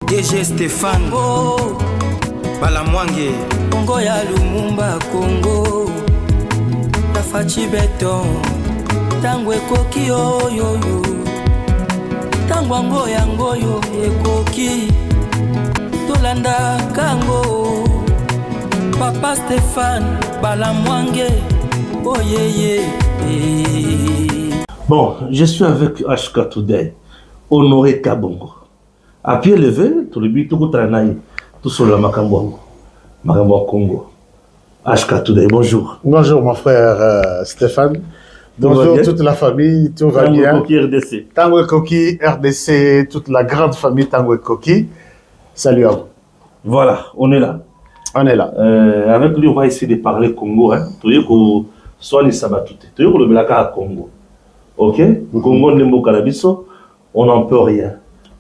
DG Stéphane Balamwange Congo ya Lumumba Congo Tafachi Beton Tango ekoki oyoyo Tango ango yango yo ekoki Tolanda kango Papa Stéphane Balamwange Oh yeah. Bon, je suis avec HK Today, Honoré Kabongo. À pied levé, tout le but, tout le travail, tout sur le Makambo Congo. HK Today, bonjour. Bonjour mon frère Stéphane. Bonjour toute la famille, tout va bien. Tango Koki RDC. Tango Koki RDC, toute la grande famille Tango Koki. Salut à vous. Voilà, on est là. On est là. Avec lui, on va essayer de parler Congo. Tout le monde, soit les sabatoutés. Tout le monde, le Melaka à Congo. Ok? Congo Nembo Kalabiso, on n'en peut rien.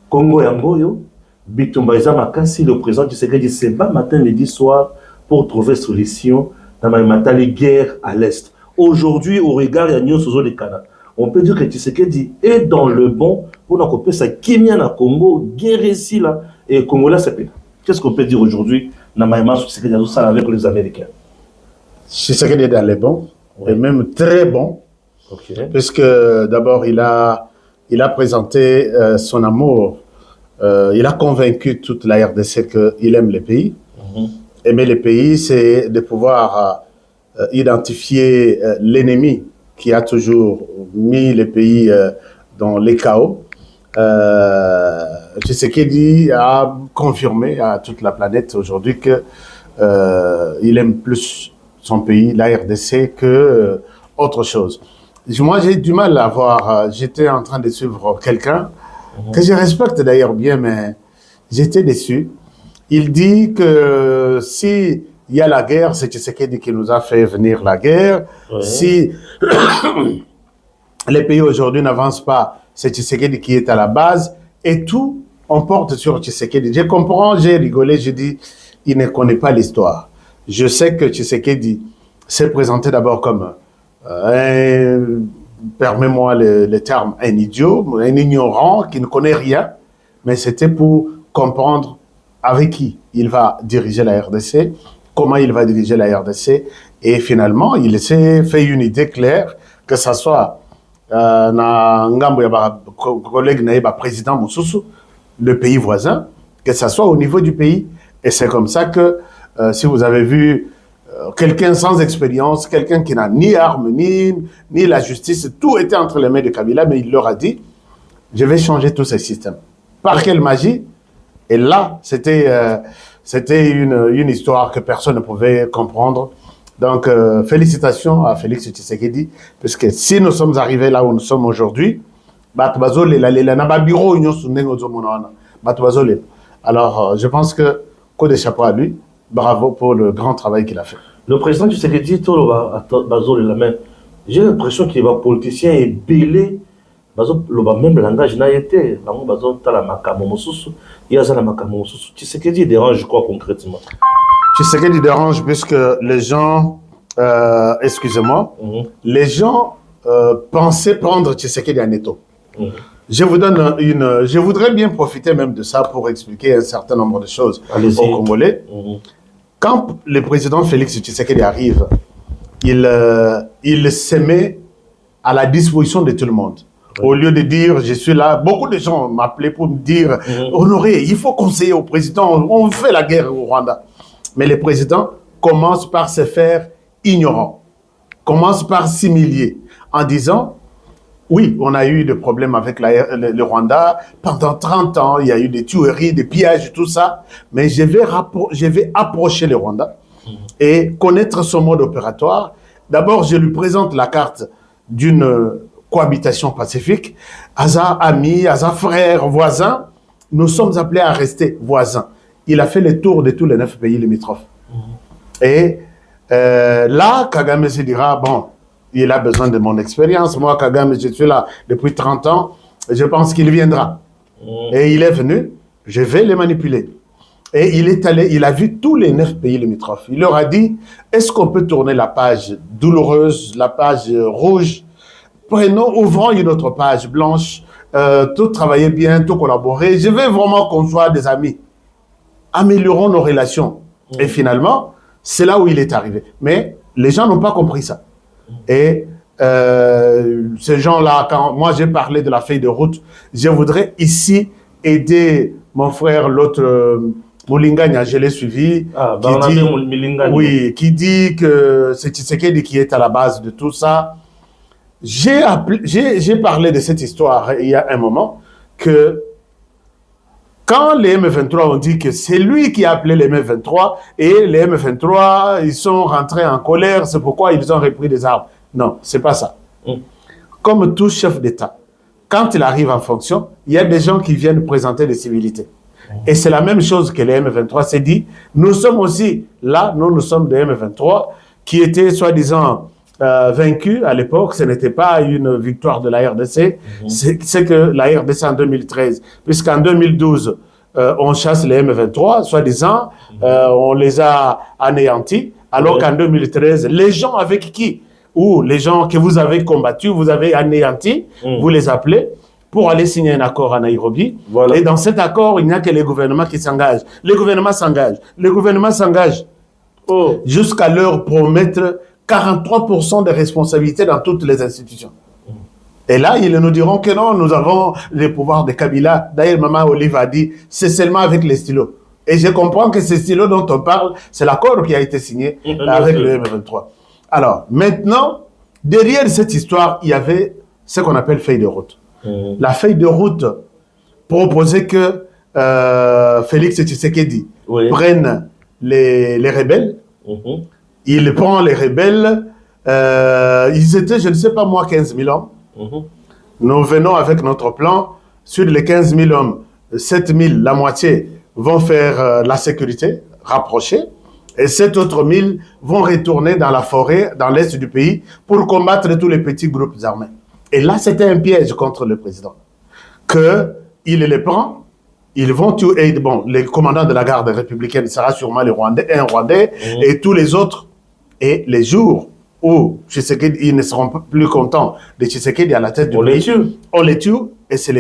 Congo Yamboyo, Bitumbaïza Makasi, le président du Tshisekedi se bat matin, midi, soir pour trouver solution dans ma matali guerre à l'Est. Aujourd'hui, au regard de Nyon Sozo de Kana, on peut dire que Tshisekedi est dans le bon pour nous couper sa Kimia na Congo, guerre ici là, et Congo là, c'est pire. Qu'est-ce qu'on peut dire aujourd'hui dans ma image Tshisekedi avec les Américains? Tshisekedi est dans le bon, et même très bon. Okay. Puisque d'abord il a présenté son amour, il a convaincu toute la RDC qu'il aime les pays. Aimer les pays, c'est de pouvoir identifier l'ennemi qui a toujours mis les pays dans les chaos. Tshisekedi a confirmé à toute la planète aujourd'hui que il aime plus son pays, la RDC, que autre chose. Moi, j'ai du mal à voir. J'étais en train de suivre quelqu'un que je respecte d'ailleurs bien, mais j'étais déçu. Il dit que si il y a la guerre, c'est Tshisekedi qui nous a fait venir la guerre. Ouais. Si les pays aujourd'hui n'avancent pas, c'est Tshisekedi qui est à la base. Et tout, on porte sur Tshisekedi. Je comprends, j'ai rigolé, j'ai dit, il ne connaît pas l'histoire. Je sais que Tshisekedi s'est présenté d'abord comme permets-moi le terme, un idiot, un ignorant qui ne connaît rien, mais c'était pour comprendre avec qui il va diriger la RDC, comment il va diriger la RDC, et finalement, il s'est fait une idée claire, que ce soit collègue président Moussoussou, le pays voisin, que ce soit au niveau du pays, et c'est comme ça que, si vous avez vu quelqu'un sans expérience, quelqu'un qui n'a ni armes, ni la justice, tout était entre les mains de Kabila, mais il leur a dit, je vais changer tous ces systèmes. Par quelle magie? Et là, c'était une histoire que personne ne pouvait comprendre. Donc, félicitations à Félix Tshisekedi, parce que si nous sommes arrivés là où nous sommes aujourd'hui, alors, je pense que, coup de chapeau à lui, bravo pour le grand travail qu'il a fait. Le président du Tshisekedi, j'ai l'impression qu'il va politicien et belé, le même langage n'a été. Tshisekedi dérange, je crois, concrètement. Tshisekedi dérange puisque les gens, excusez-moi, les gens pensaient prendre Tshisekedi en étau. Je vous donne je voudrais bien profiter même de ça pour expliquer un certain nombre de choses aux Congolais. Quand le président Félix Tshisekedi arrive, il se met à la disposition de tout le monde. Au lieu de dire, je suis là, beaucoup de gens m'appelaient pour me dire, Honoré, il faut conseiller au président, on fait la guerre au Rwanda. Mais le président commence par se faire ignorant, commence par s'humilier en disant, oui, on a eu des problèmes avec le Rwanda. Pendant 30 ans, il y a eu des tueries, des pillages, tout ça. Mais je vais approcher le Rwanda et connaître son mode opératoire. D'abord, je lui présente la carte d'une cohabitation pacifique. Aza ami, Aza frère, voisin, nous sommes appelés à rester voisins. Il a fait le tour de tous les 9 pays limitrophes. Et là, Kagame se dira, bon, il a besoin de mon expérience. Moi, Kagame, je suis là depuis 30 ans. Je pense qu'il viendra. Et il est venu. Je vais les manipuler. Et il est allé, il a vu tous les 9 pays limitrophes. Il leur a dit, est-ce qu'on peut tourner la page douloureuse, la page rouge? Prenons, ouvrons une autre page blanche. tout travailler bien, tout collaborer. Je veux vraiment qu'on soit des amis. Améliorons nos relations. Et finalement, c'est là où il est arrivé. Mais les gens n'ont pas compris ça. Et ces gens-là, quand moi j'ai parlé de la feuille de route, je voudrais ici aider mon frère, l'autre Moulingania, je l'ai suivi, qui dit que c'est Tshisekedi qui est à la base de tout ça. J'ai parlé de cette histoire il y a un moment, que quand les M23 ont dit que c'est lui qui a appelé les M23, et les M23, ils sont rentrés en colère, c'est pourquoi ils ont repris des armes. Non, c'est pas ça. Comme tout chef d'État, quand il arrive en fonction, il y a des gens qui viennent présenter des civilités. Et c'est la même chose que les M23 s'est dit. Nous sommes aussi là, nous sommes des M23 qui étaient soi-disant vaincus à l'époque. Ce n'était pas une victoire de la RDC, c'est que la RDC en 2013, puisqu'en 2012, on chasse les M23, soi-disant, on les a anéantis, alors qu'en 2013, les gens avec qui, ou les gens que vous avez combattus, vous avez anéantis, vous les appelez, pour aller signer un accord à Nairobi. Voilà. Et dans cet accord, il n'y a que les gouvernements qui s'engagent. Les gouvernements s'engagent. Les gouvernements s'engagent jusqu'à leur promettre 43% de responsabilités dans toutes les institutions. Et là, ils nous diront que non, nous avons les pouvoirs de Kabila. D'ailleurs, Maman Olive a dit, c'est seulement avec les stylos. Et je comprends que ces stylos dont on parle, c'est l'accord qui a été signé avec le M23. Alors, maintenant, derrière cette histoire, il y avait ce qu'on appelle feuille de route. La feuille de route proposait que Félix Tshisekedi prenne les rebelles. Il prend les rebelles. Ils étaient, je ne sais pas moi, 15 000 hommes. Nous venons avec notre plan. Sur les 15 000 hommes, 7 000, la moitié, vont faire la sécurité rapprochée. Et 7 autres 1000 vont retourner dans la forêt, dans l'est du pays, pour combattre tous les petits groupes armés. Et là, c'était un piège contre le président. Qu'il les prend, ils vont tuer, bon, le commandant de la garde républicaine sera sûrement un Rwandais, et tous les autres. Et les jours où ils ne seront plus contents de Tshisekedi à la tête du pays, on les tue, et c'est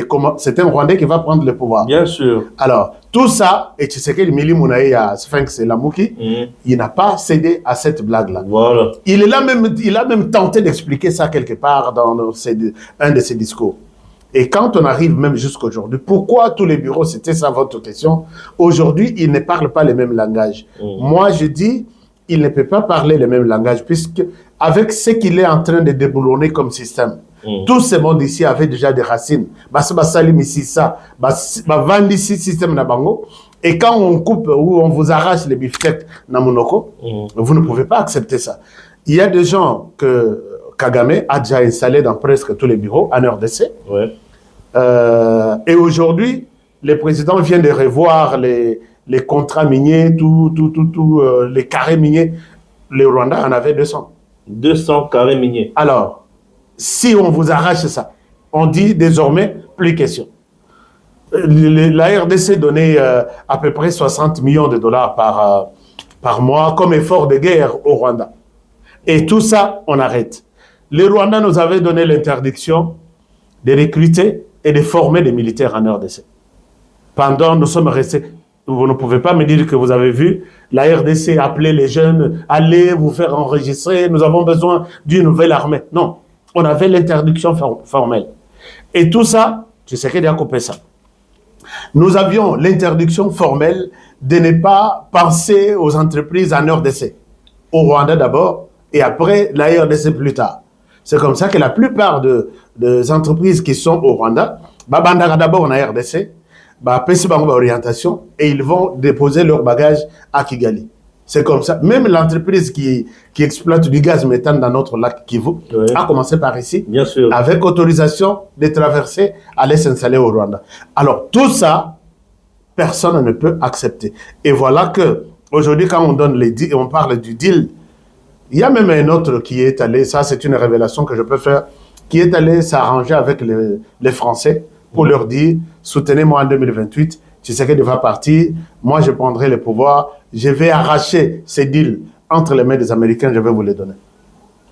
un Rwandais qui va prendre le pouvoir. Bien sûr. Alors, tout ça, et Tshisekedi Mili Mounaï à Sphinx et Lamouki, il n'a pas cédé à cette blague-là. Voilà. Il a même tenté d'expliquer ça quelque part dans un de ses discours. Et quand on arrive même jusqu'aujourd'hui, pourquoi tous les bureaux, c'était ça votre question, aujourd'hui, ils ne parlent pas le même langage. Moi, je dis, il ne peut pas parler le même langage, puisque avec ce qu'il est en train de déboulonner comme système, tout ce monde ici avait déjà des racines. Et quand on coupe ou on vous arrache les beefsteaks Namunoko, vous ne pouvez pas accepter ça. Il y a des gens que Kagame a déjà installés dans presque tous les bureaux en RDC. Et aujourd'hui, le président vient de revoir les contrats miniers, les carrés miniers. Le Rwanda en avait 200. 200 carrés miniers. Alors, si on vous arrache ça, on dit désormais plus question. La RDC donnait à peu près 60 millions de dollars par mois comme effort de guerre au Rwanda. Et tout ça, on arrête. Le Rwanda nous avait donné l'interdiction de recruter et de former des militaires en RDC. Pendant, nous sommes restés... Vous ne pouvez pas me dire que vous avez vu la RDC appeler les jeunes, allez vous faire enregistrer, nous avons besoin d'une nouvelle armée. Non, on avait l'interdiction formelle. Et tout ça, je sais qu'il y a coupé ça. Nous avions l'interdiction formelle de ne pas penser aux entreprises en RDC. Au Rwanda d'abord, et après la RDC plus tard. C'est comme ça que la plupart des entreprises qui sont au Rwanda, d'abord en RDC, orientation, et ils vont déposer leurs bagages à Kigali. C'est comme ça. Même l'entreprise qui exploite du gaz méthane dans notre lac Kivu a commencé par ici, bien sûr, avec autorisation de traverser, aller s'installer au Rwanda. Alors tout ça, personne ne peut accepter. Et voilà que aujourd'hui, quand on parle du deal, il y a même un autre qui est allé, ça c'est une révélation que je peux faire, qui est allé s'arranger avec les Français pour leur dire, soutenez-moi en 2028, Tshisekedi va partir, moi je prendrai le pouvoir, je vais arracher ces deals entre les mains des Américains, je vais vous les donner.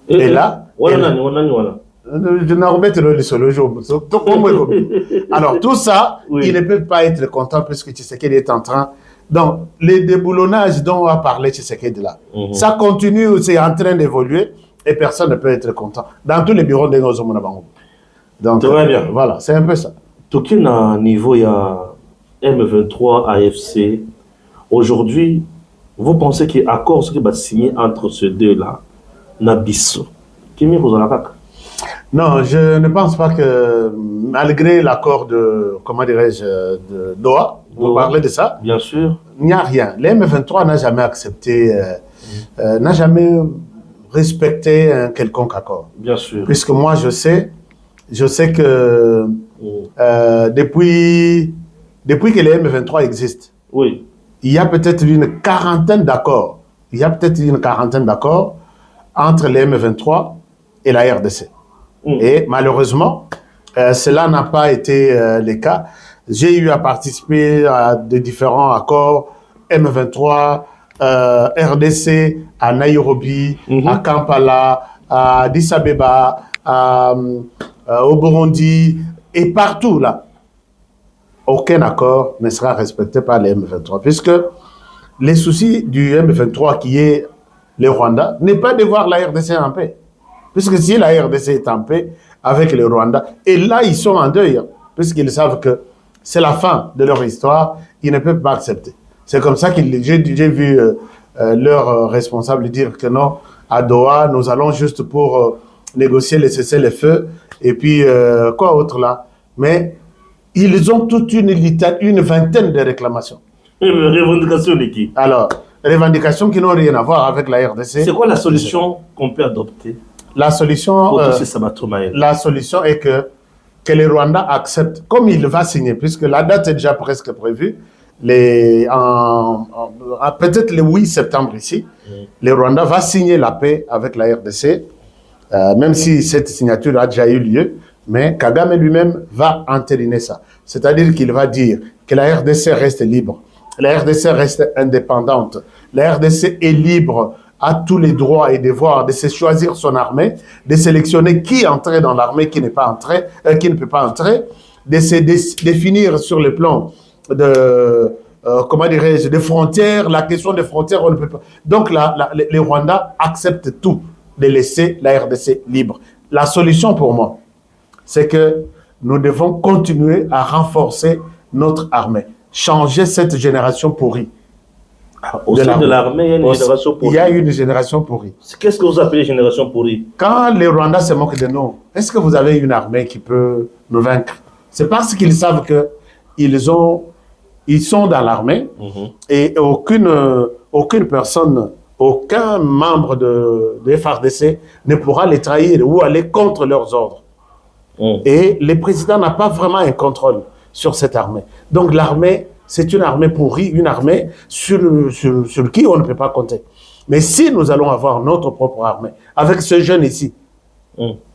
Et là... Je n'ai remettre le solo jour. Alors, tout ça, Oui. ils ne peuvent pas être contents puisque Tshisekedi est en train. Donc, les déboulonnages dont on a parlé Tshisekedi là, ça continue, c'est en train d'évoluer et personne ne peut être content. Dans tous les bureaux de nos hommes. Donc, Très bien. voilà, c'est un peu ça. Tokin à niveau, il y a M23, AFC. Aujourd'hui, vous pensez qu'il y a un accord qui va signer entre ces deux-là, Nabisso. Kimi Rosalakak. Non, je ne pense pas que, malgré l'accord de, comment dirais-je, de Doha, vous Doha. parlez de ça, Bien sûr. il n'y a rien. Les M23 n'a jamais accepté, n'a jamais respecté un quelconque accord. Bien sûr. Puisque moi, je sais que depuis que les M23 existent, Oui. il y a peut-être une quarantaine d'accords. Il y a peut-être une quarantaine d'accords entre les M23 et la RDC. Et malheureusement, cela n'a pas été le cas. J'ai eu à participer à de différents accords M23, RDC, à Nairobi, à Kampala, à Addis Abeba, au Burundi, et partout là. Aucun accord ne sera respecté par les M23, puisque les soucis du M23 qui est le Rwanda n'est pas de voir la RDC en paix. Puisque si la RDC est en paix avec le Rwanda, et là ils sont en deuil, puisqu'ils savent que c'est la fin de leur histoire, ils ne peuvent pas accepter. C'est comme ça que j'ai vu leurs responsables dire que non, à Doha, nous allons juste pour négocier les cessez-le-feu, et puis quoi autre là. Mais ils ont toute une vingtaine de réclamations. Revendication de qui? Alors, revendications qui n'ont rien à voir avec la RDC. C'est quoi la solution qu'on peut adopter La solution, pour toucher Sabato-Maël? la solution est que le Rwanda accepte, comme il va signer, puisque la date est déjà presque prévue, peut-être le 8 septembre ici, le Rwanda va signer la paix avec la RDC, même si cette signature a déjà eu lieu, mais Kagame lui-même va entériner ça. C'est-à-dire qu'il va dire que la RDC reste libre, la RDC reste indépendante, la RDC est libre, a tous les droits et devoirs de se choisir son armée, de sélectionner qui entrer dans l'armée, qui n'est pas entré, qui ne peut pas entrer, de se définir sur le plan de comment dirais-je, des frontières, la question des frontières, on ne peut pas. Donc les Rwandais acceptent tout, de laisser la RDC libre. La solution pour moi, c'est que nous devons continuer à renforcer notre armée, changer cette génération pourrie. Au sein de l'armée, il y a une génération pourrie. Il y a une génération pourrie. Qu'est-ce que vous appelez génération pourrie? Quand les Rwandais se moquent de nous, est-ce que vous avez une armée qui peut nous vaincre? C'est parce qu'ils savent qu'ils sont dans l'armée et aucune personne, aucun membre de FARDC ne pourra les trahir ou aller contre leurs ordres. Et le président n'a pas vraiment un contrôle sur cette armée. Donc l'armée, c'est une armée pourrie, une armée sur qui on ne peut pas compter. Mais si nous allons avoir notre propre armée, avec ces jeunes ici,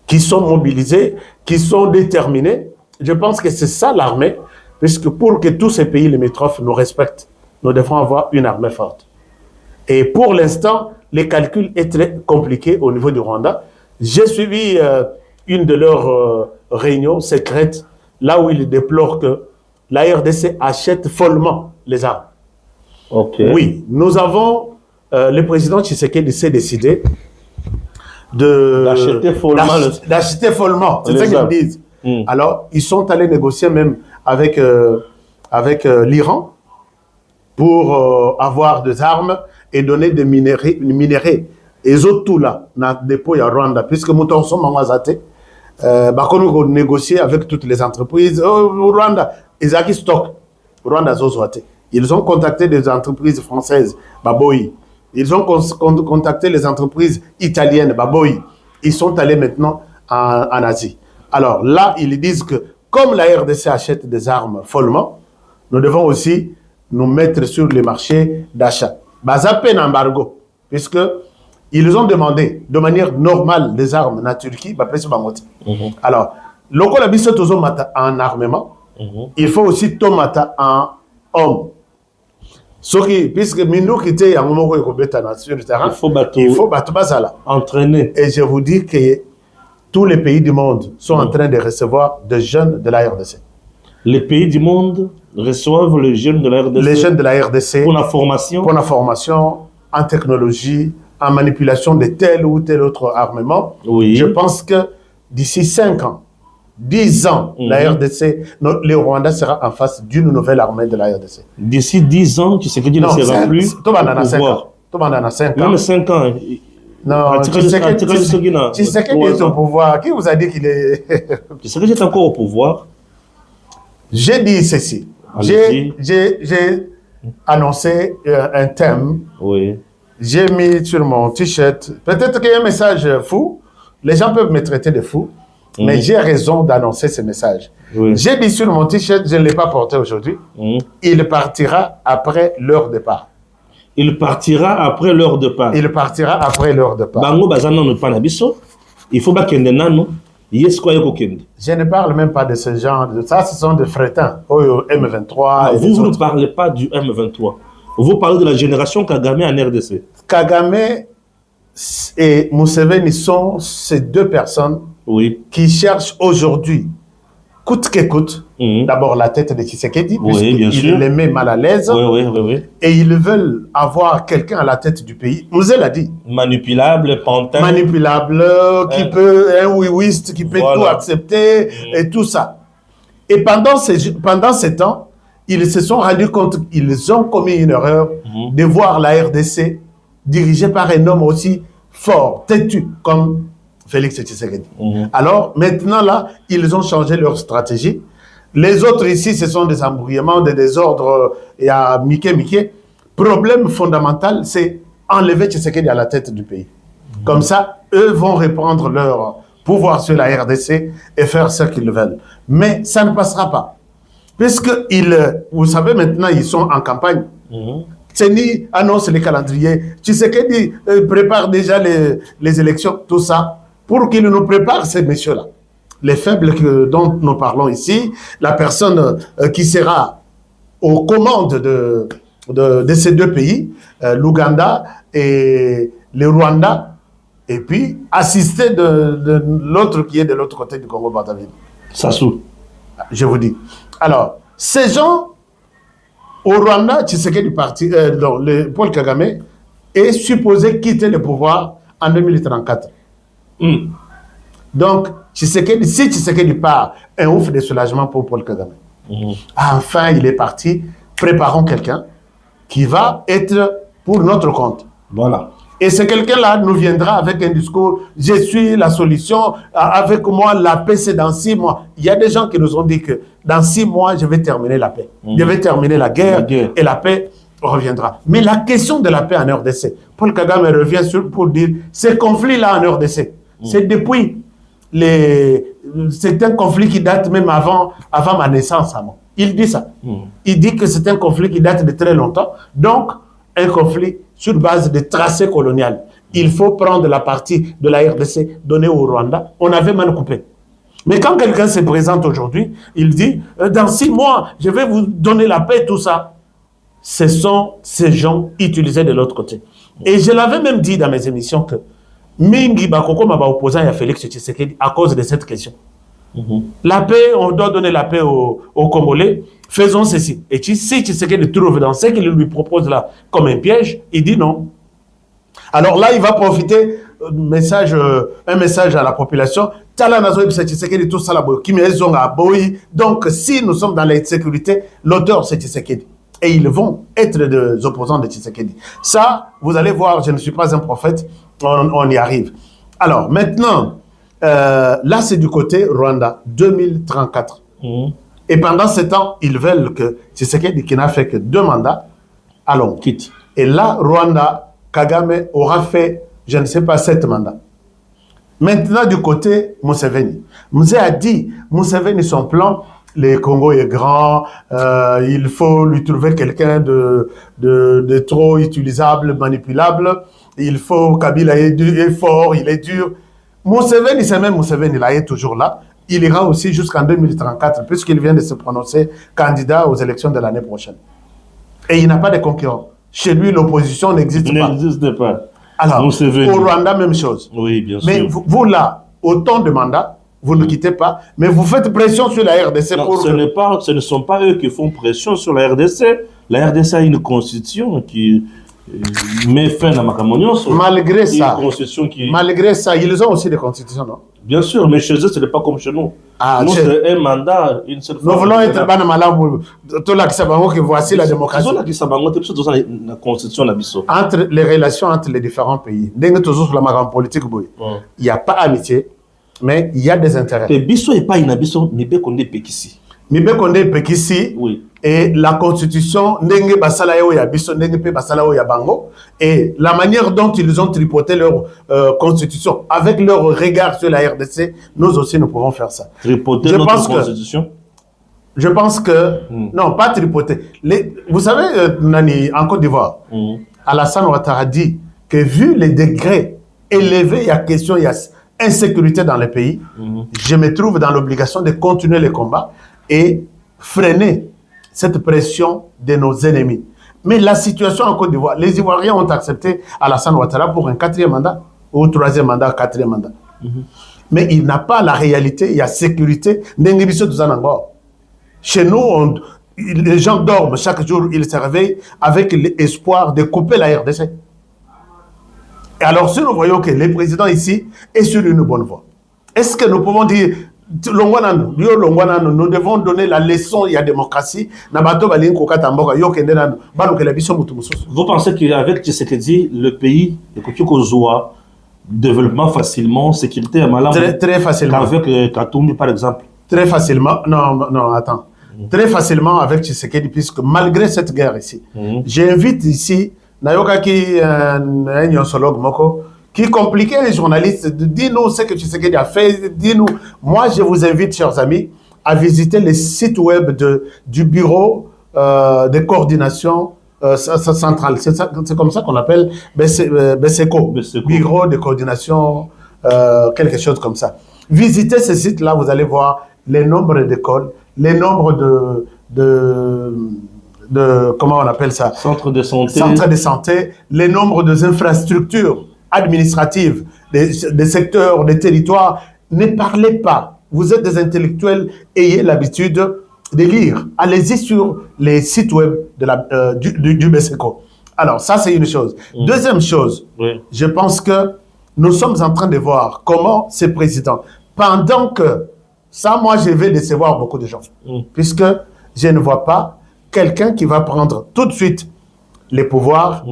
qui sont mobilisés, qui sont déterminés, je pense que c'est ça l'armée, puisque pour que tous ces pays limitrophes nous respectent, nous devons avoir une armée forte. Et pour l'instant, les calculs est très compliqué au niveau du Rwanda. J'ai suivi une de leurs réunions secrètes, là où ils déplorent que la RDC achète follement les armes. Okay. Oui, nous avons, le président Tshisekedi s'est décidé d'acheter follement. C'est ça qu'ils disent. Alors, ils sont allés négocier même avec l'Iran pour avoir des armes et donner des minéraux. Et autres tout là, dans le dépôt à Rwanda, puisque nous sommes en Mazate, nous négocier avec toutes les entreprises. Au Rwanda, ils ont stock. Rwanda Zozwate. Ils ont contacté des entreprises françaises, Baboyi. Ils ont contacté les entreprises italiennes, Baboyi. Ils sont allés maintenant en Asie. Alors là, ils disent que comme la RDC achète des armes follement, nous devons aussi nous mettre sur les marchés d'achat. Bazapen embargo, puisque ils ont demandé de manière normale des armes en Turquie, alors, local habite en armement, il faut aussi tomata en homme. Puisque Minou qui était en moment sur le terrain, il faut battre Bazala. Entraîner. Et je vous dis que tous les pays du monde sont en train de recevoir des jeunes de la RDC. Les pays du monde reçoivent les jeunes de la RDC. Les jeunes de la RDC. Pour la formation. Pour la formation en technologie, en manipulation de tel ou tel autre armement. Oui. Je pense que d'ici 5 ans, 10 ans, la RDC, le Rwanda sera en face d'une nouvelle armée de la RDC. D'ici 10 ans, tu sais que Dieu ne sera plus au pouvoir. Tout le monde en a 5 ans. Même 5 ans. Non, tu sais qu'il est au pouvoir. Qui vous a dit qu'il est... Tu sais que j'étais encore au pouvoir. J'ai dit ceci. J'ai annoncé un thème. Oui. J'ai mis sur mon t-shirt. Peut-être qu'il y a un message fou. Les gens peuvent me traiter de fou. Mais j'ai raison d'annoncer ce message. Oui. J'ai dit sur mon t-shirt, je ne l'ai pas porté aujourd'hui. Il partira après leur départ. Il partira après leur départ. Il partira après leur départ. Bango bazana no panabiso. Il faut pas kende nano. Je ne parle même pas de ce genre. Ça, ce sont des frétins. M23. Vous ne parlez pas du M23. Vous parlez de la génération Kagame en RDC. Kagame et Museveni sont ces deux personnes qui cherchent aujourd'hui, coûte que coûte, d'abord la tête de Tshisekedi, puisqu'il les met mal à l'aise. Et ils veulent avoir quelqu'un à la tête du pays. Moussé l'a dit. Manipulable, pantin. Manipulable, qui peut, un oui-wist, qui peut tout accepter, et tout ça. Et pendant ces temps, ils se sont rendus compte qu'ils ont commis une erreur de voir la RDC dirigée par un homme aussi fort, têtu, comme Félix Tshisekedi. Alors, maintenant, là, ils ont changé leur stratégie. Les autres ici, ce sont des embrouillements, des désordres. Il y a Mickey. Problème fondamental, c'est enlever Tshisekedi à la tête du pays. Comme ça, eux vont reprendre leur pouvoir sur la RDC et faire ce qu'ils veulent. Mais ça ne passera pas. Puisque, vous savez, maintenant, ils sont en campagne. Tseni annonce les calendriers. Tshisekedi prépare déjà les élections, tout ça, pour qu'ils nous préparent ces messieurs-là. Les faibles dont nous parlons ici, la personne qui sera aux commandes de ces deux pays, l'Ouganda et le Rwanda, et puis assister de l'autre qui est de l'autre côté du Congo-Brazzaville. Sassou. Je vous dis. Alors, ces gens, au Rwanda, Tshisekedi du parti, Paul Kagame est supposé quitter le pouvoir en 2034. Donc, si Tshisekedi part, un ouf de soulagement pour Paul Kagame. Enfin, il est parti. Préparons quelqu'un qui va être pour notre compte. Voilà. Et ce quelqu'un-là nous viendra avec un discours, je suis la solution, avec moi, la paix c'est dans 6 mois. Il y a des gens qui nous ont dit que dans 6 mois, je vais terminer la paix. Je vais terminer la guerre et la paix reviendra. Mais la question de la paix en RDC, Paul Kagame revient pour dire, ces conflits-là en RDC, c'est depuis c'est un conflit qui date même avant ma naissance à moi. Il dit ça. Il dit que c'est un conflit qui date de très longtemps. Donc, un conflit sur base de tracé colonial. Il faut prendre la partie de la RDC donnée au Rwanda. On avait mal coupé. Mais quand quelqu'un se présente aujourd'hui, il dit, dans 6 mois, je vais vous donner la paix, tout ça. Ce sont ces gens utilisés de l'autre côté. Et je l'avais même dit dans mes émissions que Mingi Bakoko m'a opposé à Félix Tshisekedi à cause de cette question. La paix, on doit donner la paix aux Congolais. Faisons ceci. Et si Tshisekedi trouve dans ce qu'il lui propose là comme un piège, il dit non. Alors là, il va profiter un message à la population. Donc, si nous sommes dans l'insécurité, l'auteur c'est Tshisekedi. Et ils vont être des opposants de Tshisekedi. Ça, vous allez voir, je ne suis pas un prophète, on y arrive. Alors, maintenant, là, c'est du côté Rwanda, 2034. Et pendant ce temps, ils veulent que Tshisekedi, qui n'a fait que 2 mandats, allons, quitte. Et là, Rwanda, Kagame aura fait, je ne sais pas, 7 mandats. Maintenant, du côté Museveni. Museveni a dit, Museveni, son plan, le Congo est grand, il faut lui trouver quelqu'un de trop utilisable, manipulable. Il faut, Kabila est fort, il est dur. Museveni, c'est même Museveni, il est toujours là. Il ira aussi jusqu'en 2034, puisqu'il vient de se prononcer candidat aux élections de l'année prochaine. Et il n'a pas de concurrent. Chez lui, l'opposition n'existe pas. N'existe pas. Alors, Museveni. au Rwanda, même chose. Oui, bien sûr. Mais vous là, autant de mandats, vous ne quittez pas, mais vous faites pression sur la RDC Non, pour... ce ne sont pas eux qui font pression sur la RDC. La RDC a une constitution qui met fin à Makamonios. Malgré ça, qui... malgré ça, ils ont aussi des constitutions, non? Bien sûr, mais chez eux, ce n'est pas comme chez nous. Ah, nous, c'est un mandat, une seule fois. Nous voulons être ban malabou. Tout là qui que voici la démocratie. La constitution entre les relations entre les différents pays. Dès que toujours sur la marque politique, il n'y a pas amitié, mais il y a des intérêts. Et biso et pas inabiso, mais bien qu'on est pékissi. Mibe Kondé Pekissi, oui. Et la constitution, Ndenge Basala Yo ya Biso, Ndenge Pe Basala Yo ya Bango, et la manière dont ils ont tripoté leur constitution, avec leur regard sur la RDC, nous aussi nous pouvons faire ça. Tripoter notre constitution? Je pense que, non, pas tripoter. Vous savez, Nani, en Côte d'Ivoire, Alassane Ouattara dit que vu les degrés élevés, il y a question, il y a insécurité dans le pays, je me trouve dans l'obligation de continuer les combats et freiner cette pression de nos ennemis. Mais la situation en Côte d'Ivoire, les Ivoiriens ont accepté Alassane Ouattara pour un 4e mandat, ou 3e mandat, 4e mandat. Mais il n'a pas la réalité, il y a sécurité. Chez nous, les gens dorment chaque jour, ils se réveillent avec l'espoir de couper la RDC. Et alors, si nous voyons que le président ici est sur une bonne voie, est-ce que nous pouvons dire nous devons donner la leçon, il y a démocratie. Vous pensez qu'avec Tshisekedi, le pays est développement facilement, sécurité à Malam? Très facilement. Avec Katumbi, par exemple? Très facilement. Non, attends. Très facilement avec Tshisekedi, puisque malgré cette guerre ici, j'invite ici Nayoka qui est un sociologue Moko, qui compliquait les journalistes, dis-nous ce que Tshisekedi a fait, dis-nous. Moi, je vous invite, chers amis, à visiter le site web du bureau de coordination centrale. C'est comme ça qu'on appelle BSECO, bureau de coordination, quelque chose comme ça. Visitez ce site-là, vous allez voir les nombres d'écoles, les nombres de comment on appelle ça? Centre de santé. Centre de santé, les nombres d'infrastructures administratives, des secteurs, des territoires. Ne parlez pas. Vous êtes des intellectuels, ayez l'habitude de lire. Allez-y sur les sites web du BSECO. Alors, ça, c'est une chose. Deuxième chose, je pense que nous sommes en train de voir comment ce président, pendant que, ça, moi, je vais décevoir beaucoup de gens, puisque je ne vois pas quelqu'un qui va prendre tout de suite les pouvoirs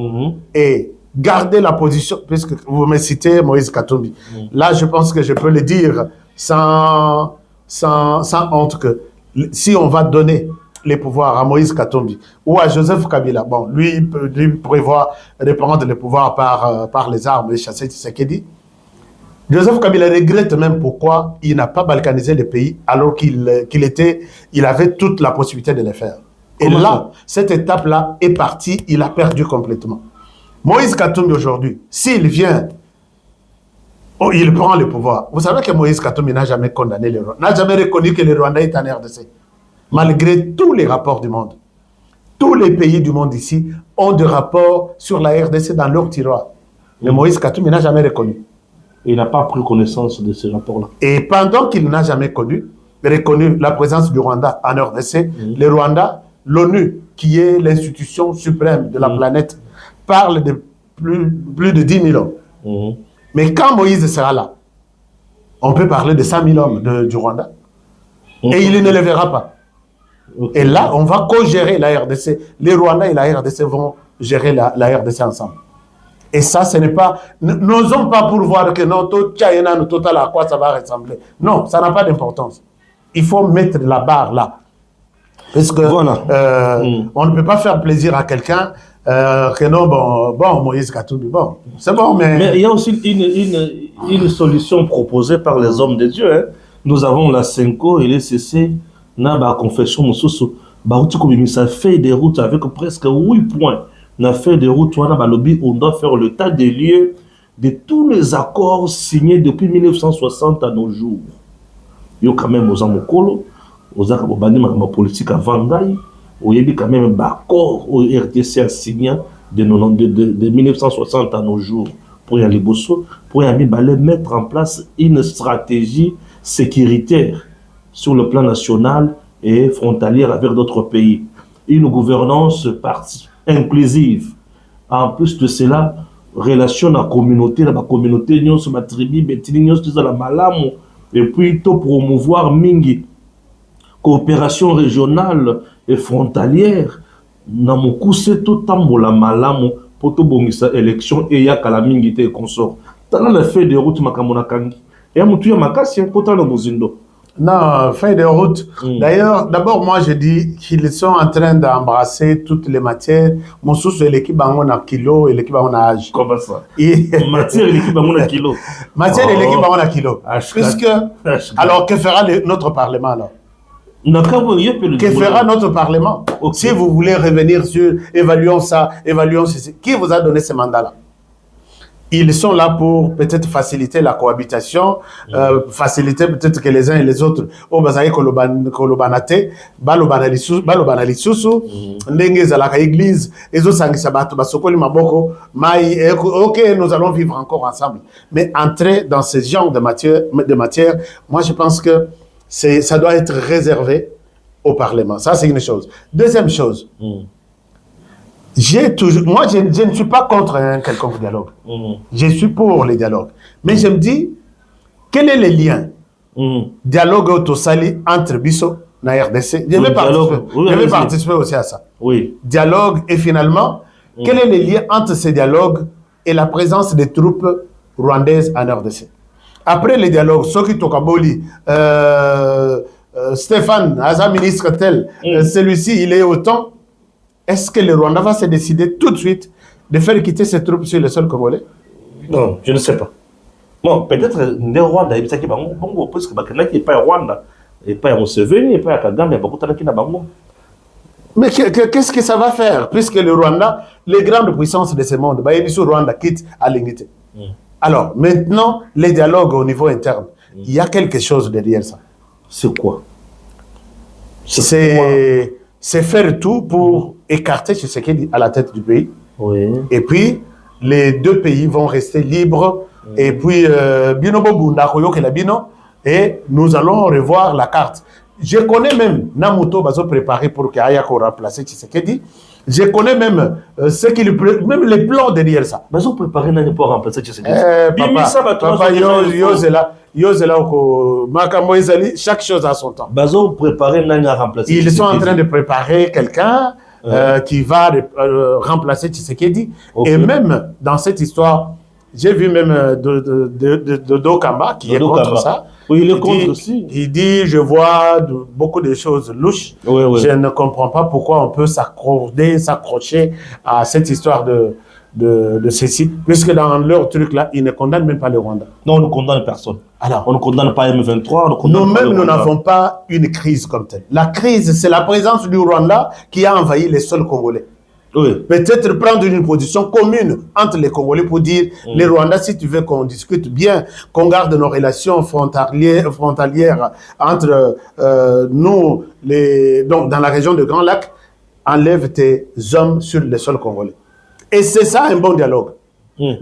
et garder la position, puisque vous me citez Moïse Katumbi. Là, je pense que je peux le dire sans honte que si on va donner les pouvoirs à Moïse Katumbi ou à Joseph Kabila, bon, lui prévoit de prendre les pouvoirs par les armes et chasser Tshisekedi. Joseph Kabila regrette même pourquoi il n'a pas balkanisé le pays alors qu'il avait toute la possibilité de le faire. Et là, cette étape-là est partie, il a perdu complètement. Moïse Katumbi aujourd'hui, s'il vient, il prend le pouvoir. Vous savez que Moïse Katumbi n'a jamais condamné le Rwanda, n'a jamais reconnu que le Rwanda est en RDC. Malgré tous les rapports du monde. Tous les pays du monde ici ont des rapports sur la RDC dans leur tiroir. Mais Moïse Katumbi n'a jamais reconnu. Il n'a pas pris connaissance de ces rapports-là. Et pendant qu'il n'a jamais reconnu la présence du Rwanda en RDC, le Rwanda, l'ONU, qui est l'institution suprême de la planète, parle de plus de 10 000 hommes. Mais quand Moïse sera là, on peut parler de 100 000 hommes du Rwanda. Et il ne le verra pas. Et là, on va co-gérer la RDC. Les Rwandais et la RDC vont gérer la RDC ensemble. Et ça, ce n'est pas... N'osons pas pourvoir que notre total à quoi ça va ressembler. Non, ça n'a pas d'importance. Il faut mettre la barre là. Parce que on ne peut pas faire plaisir à quelqu'un que non, bon, Moïse Katumbi, bon, c'est bon, mais il y a aussi une solution proposée par les hommes de Dieu. Hein. Nous avons la Senko et les CC, na confession, ça fait des routes avec presque 8 points. On fait des routes, on doit faire le tas des lieux de tous les accords signés depuis 1960 à nos jours. Il y a quand même aux Amokolo, aux ma politique à Vandaï, il y a quand même un accord au RDC signé de 1960 à nos jours pour y aller pour y aller mettre en place une stratégie sécuritaire sur le plan national et frontalière avec d'autres pays. Une gouvernance inclusive. En plus de cela, relation à la communauté, ma tribu, la malamu, et puis tout promouvoir mingi coopération régionale et frontalière. Namoku c'est tout la malamu pour tout bongisa élection et ya kalamingi te consort. Tana la fait de route makamona kangi. Et amutu ya makasi pour tana mozindo. Non, fin de route. D'ailleurs, d'abord, moi, je dis qu'ils sont en train d'embrasser toutes les matières. Mon source est l'équipe en kilo et l'équipe en âge. Comment ça? Matière et l'équipe en kilo. Matière et l'équipe en kilo. Puisque, alors, que fera notre Parlement alors? Que fera notre Parlement? Si vous voulez revenir sur évaluons ça, évaluons ceci, qui vous a donné ce mandat-là? Ils sont là pour peut-être faciliter la cohabitation, faciliter peut-être que les uns et les autres, au bazaï kolobanate, balobanalissusu, ndenge zalaka église, ezo sangisabato basokoli maboko, mai, ok, nous allons vivre encore ensemble. Mais entrer dans ce genre de matière, moi je pense que ça doit être réservé au Parlement. Ça c'est une chose. Deuxième chose. Moi, je ne suis pas contre un quelconque dialogue. Je suis pour les dialogues. Mais je me dis, quel est le lien dialogue autosali entre Bisso et RDC? Je vais participer aussi à ça. Oui. Dialogue et finalement, quel est le lien entre ces dialogues et la présence des troupes rwandaises en RDC? Après les dialogues, Soki Tokaboli, Stéphane, Aza ministre tel, celui-ci, il est autant. Est-ce que le Rwanda va se décider tout de suite de faire quitter ses troupes sur le sol congolais? Non, je ne sais pas. Bon, peut-être le Rwanda, il y a bon, parce que il n'y a pas Rwanda, il n'y a pas Museveni, il n'y a pas Kagame, il y a beaucoup de gens. Mais qu'est-ce que ça va faire? Puisque le Rwanda, les grandes puissances de ce monde, le Rwanda quitte à l'unité. Alors, maintenant, les dialogues au niveau interne, il y a quelque chose derrière ça. C'est quoi? C'est faire tout pour écarter Tshisekedi à la tête du pays. Oui. Et puis, les deux pays vont rester libres. Et puis, et nous allons revoir la carte. Je connais même Namuto Bazo préparé pour qu'Ayako remplace Tshisekedi. Je connais même même les plans derrière ça. Bazo préparé pour remplacer Tshisekedi. Papa, chaque chose a son temps. Bazo préparé à remplacer. Ils sont en train de préparer quelqu'un qui va remplacer Tshisekedi. Okay. Et même dans cette histoire, j'ai vu même Dodo Kamba qui est contre ça. Oui, il est contre aussi. Il dit, je vois beaucoup de choses louches. Oui, oui. Je ne comprends pas pourquoi on peut s'accrocher à cette histoire de ceci, puisque dans leur truc là, ils ne condamnent même pas le Rwanda. Non, on ne condamne personne. Alors, on ne condamne pas M23. Nous-mêmes, nous n'avons pas une crise comme telle. La crise, c'est la présence du Rwanda qui a envahi les sols congolais. Oui. Peut-être prendre une position commune entre les Congolais pour dire, les Rwandais, si tu veux qu'on discute bien, qu'on garde nos relations frontalières entre nous, donc dans la région de Grand Lac, enlève tes hommes sur le sol congolais. Et c'est ça un bon dialogue.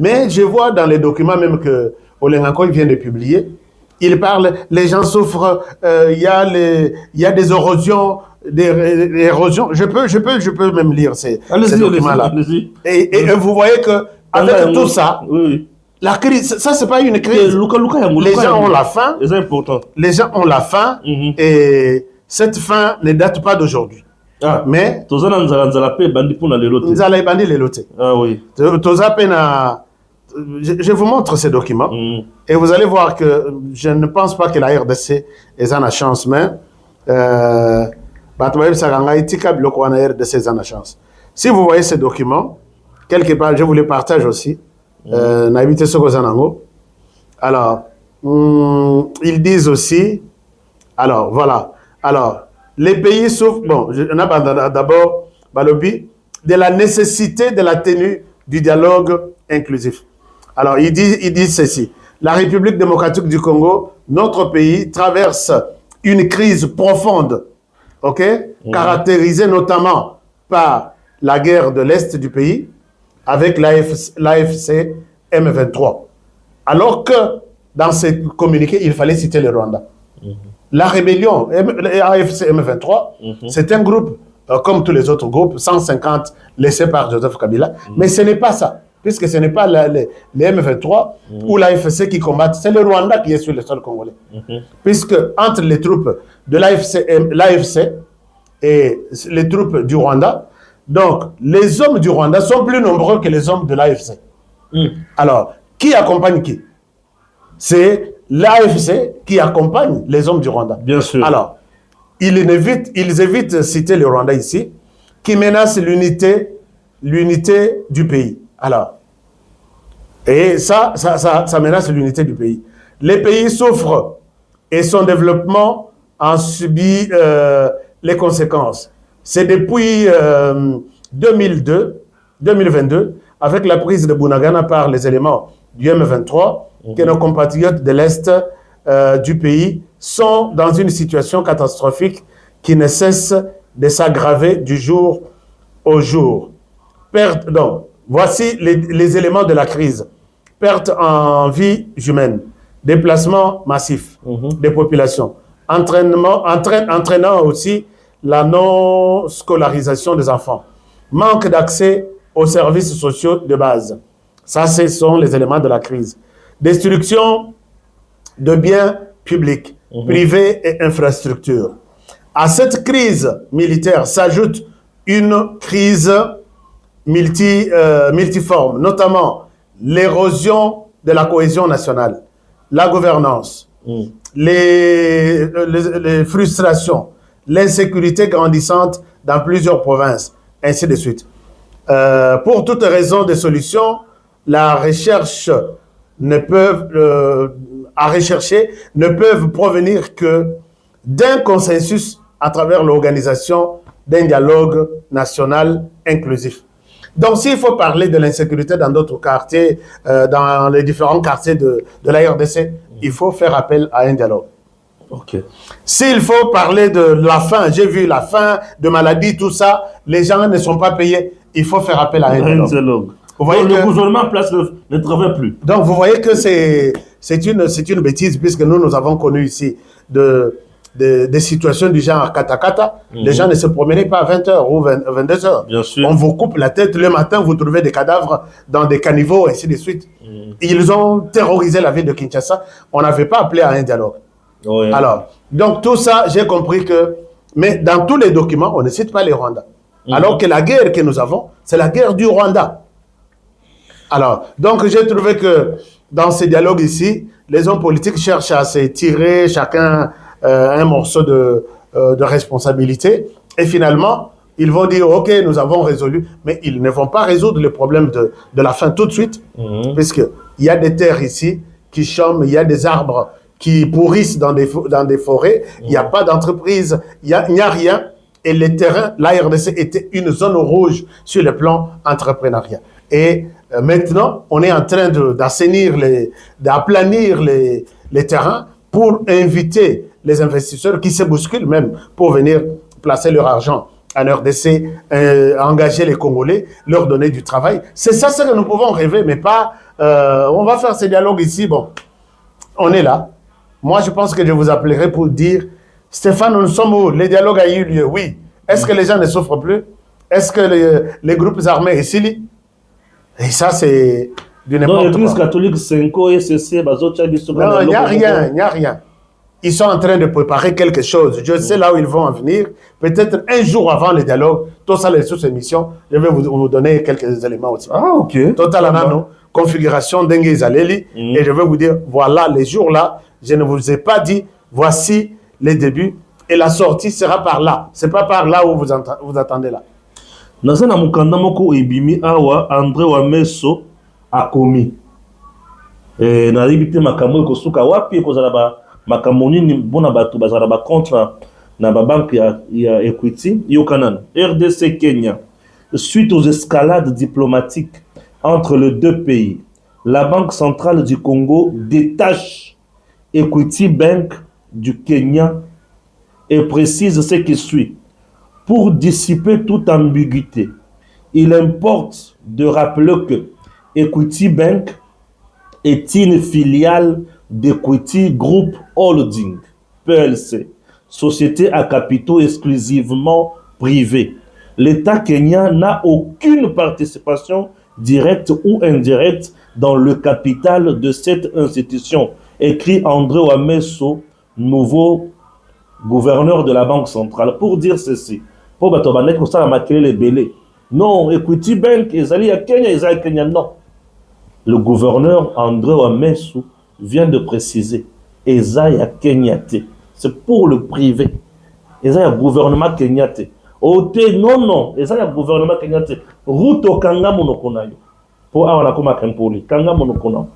Mais je vois dans les documents même que Olenganko vient de publier, il parle, les gens souffrent, il y a des érosions, je peux même lire ces documents-là. Et vous voyez que avec tout ça, la crise, ça c'est pas une crise. Les gens ont la faim. Les gens ont la faim et cette faim ne date pas d'aujourd'hui. Ah, mais ah oui. Je vous montre ces documents et vous allez voir que je ne pense pas que la RDC est en chance, mais si vous voyez ces documents, quelque part, je vous les partage aussi. Alors, ils disent aussi, alors voilà, alors, les pays souffrent, bon, on a d'abord de la nécessité de la tenue du dialogue inclusif. Alors, ils disent ceci. La République démocratique du Congo, notre pays, traverse une crise profonde, caractérisée notamment par la guerre de l'Est du pays, avec l'AFC M23. Alors que dans ce communiqué, il fallait citer le Rwanda. La rébellion, AFC M23, c'est un groupe, comme tous les autres groupes, 150 laissés par Joseph Kabila. Mais ce n'est pas ça, puisque ce n'est pas les M23 ou l'AFC qui combattent, c'est le Rwanda qui est sur le sol congolais. Puisque entre les troupes de l'AFC et les troupes du Rwanda, donc les hommes du Rwanda sont plus nombreux que les hommes de l'AFC. Alors, qui accompagne qui? C'est l'AFC qui accompagne les hommes du Rwanda. Bien sûr. Alors, ils évitent de citer le Rwanda ici, qui menace l'unité du pays. Alors, et ça menace l'unité du pays. Les pays souffrent et son développement en subit les conséquences. C'est depuis 2022, avec la prise de Bunagana par les éléments du M23, que nos compatriotes de l'Est du pays sont dans une situation catastrophique qui ne cesse de s'aggraver du jour au jour. Donc, voici les éléments de la crise. Perte en vie humaine, déplacement massif des populations, entraînant aussi la non-scolarisation des enfants, manque d'accès aux services sociaux de base. Ça, ce sont les éléments de la crise. Destruction de biens publics, privés et infrastructures. À cette crise militaire s'ajoute une crise multiforme, notamment l'érosion de la cohésion nationale, la gouvernance, les frustrations, l'insécurité grandissante dans plusieurs provinces, ainsi de suite. Pour toutes raisons de solutions, la recherche ne peuvent provenir que d'un consensus à travers l'organisation d'un dialogue national inclusif. Donc, s'il faut parler de l'insécurité dans d'autres quartiers, dans les différents quartiers de la RDC, il faut faire appel à un dialogue. Okay. S'il faut parler de la faim, j'ai vu la faim, de maladies, tout ça, les gens ne sont pas payés, il faut faire appel à un dialogue. Vous voyez donc, le gouvernement place ne travaille plus. Donc, vous voyez que c'est une bêtise, puisque nous avons connu ici des situations du genre Katakata. Les gens ne se promenaient pas à 20h ou 22h. Bien sûr. On vous coupe la tête le matin, vous trouvez des cadavres dans des caniveaux, et ainsi de suite. Ils ont terrorisé la ville de Kinshasa. On n'avait pas appelé à un dialogue. Ouais. Alors, donc tout ça, j'ai compris que... Mais dans tous les documents, on ne cite pas les Rwandais. Alors que la guerre que nous avons, c'est la guerre du Rwanda. Alors, donc j'ai trouvé que dans ces dialogues ici, les hommes politiques cherchent à se tirer chacun un morceau de responsabilité. Et finalement, ils vont dire, OK, nous avons résolu. Mais ils ne vont pas résoudre le problème de la faim tout de suite. Puisqu'il y a des terres ici qui chôment, il y a des arbres qui pourrissent dans des forêts, il n'y a pas d'entreprise, il n'y a rien. Et les terrains, la RDC était une zone rouge sur le plan entrepreneurial. Et maintenant, on est en train d'aplanir les terrains pour inviter les investisseurs qui se bousculent même pour venir placer leur argent en RDC, engager les Congolais, leur donner du travail. C'est ça ce que nous pouvons rêver, mais pas... on va faire ces dialogues ici, bon, on est là. Moi, je pense que je vous appellerai pour dire, Stéphane, nous sommes où? Les dialogues ont eu lieu, oui. Est-ce que les gens ne souffrent plus? Est-ce que les groupes armés ici? Et ça, c'est du n'importe quoi. Donc, l'Église catholique, Senko, SCC, Bazocha, non, il n'y a rien, il n'y a rien. Ils sont en train de préparer quelque chose. Je sais là où ils vont en venir. Peut-être un jour avant le dialogue, tout ça, les sous-émissions, je vais vous donner quelques éléments aussi. Ah, ok. Total Anano, configuration d'Engue Izaleli. Et je vais vous dire, voilà, les jours là, je ne vous ai pas dit, voici les débuts. Et la sortie sera par là. Ce n'est pas par là où vous attendez là. Nazana mukanda moko ebimi awa André Wameso akomi. Na ribite makambo kosuka wapi kozala ba makambo nini bona bato bazala ba contre na ba banque ya Equity yokanana. RDC Kenya, suite aux escalades diplomatiques entre les deux pays, la Banque centrale du Congo détache Equity Bank du Kenya et précise ce qui suit. Pour dissiper toute ambiguïté, il importe de rappeler que Equity Bank est une filiale d'Equity Group Holding, PLC, société à capitaux exclusivement privés. L'État kenyan n'a aucune participation directe ou indirecte dans le capital de cette institution, écrit André Ouamesso, nouveau gouverneur de la Banque centrale, pour dire ceci. Pour Batobanek, pour ça, maquiller les bélés. Non, Equity Bank, ils allaient à Kenya, ils allaient à Kenya, non. Le gouverneur André Ouamesso vient de préciser, Ezaïa Kenyate, c'est pour le privé. Ezaïa gouvernement Kenyate. Ote non non, Ezaïa gouvernement Kenyate. Ruto kanga monokonayo. Pour avoir la koma kempoli, kanga monokona.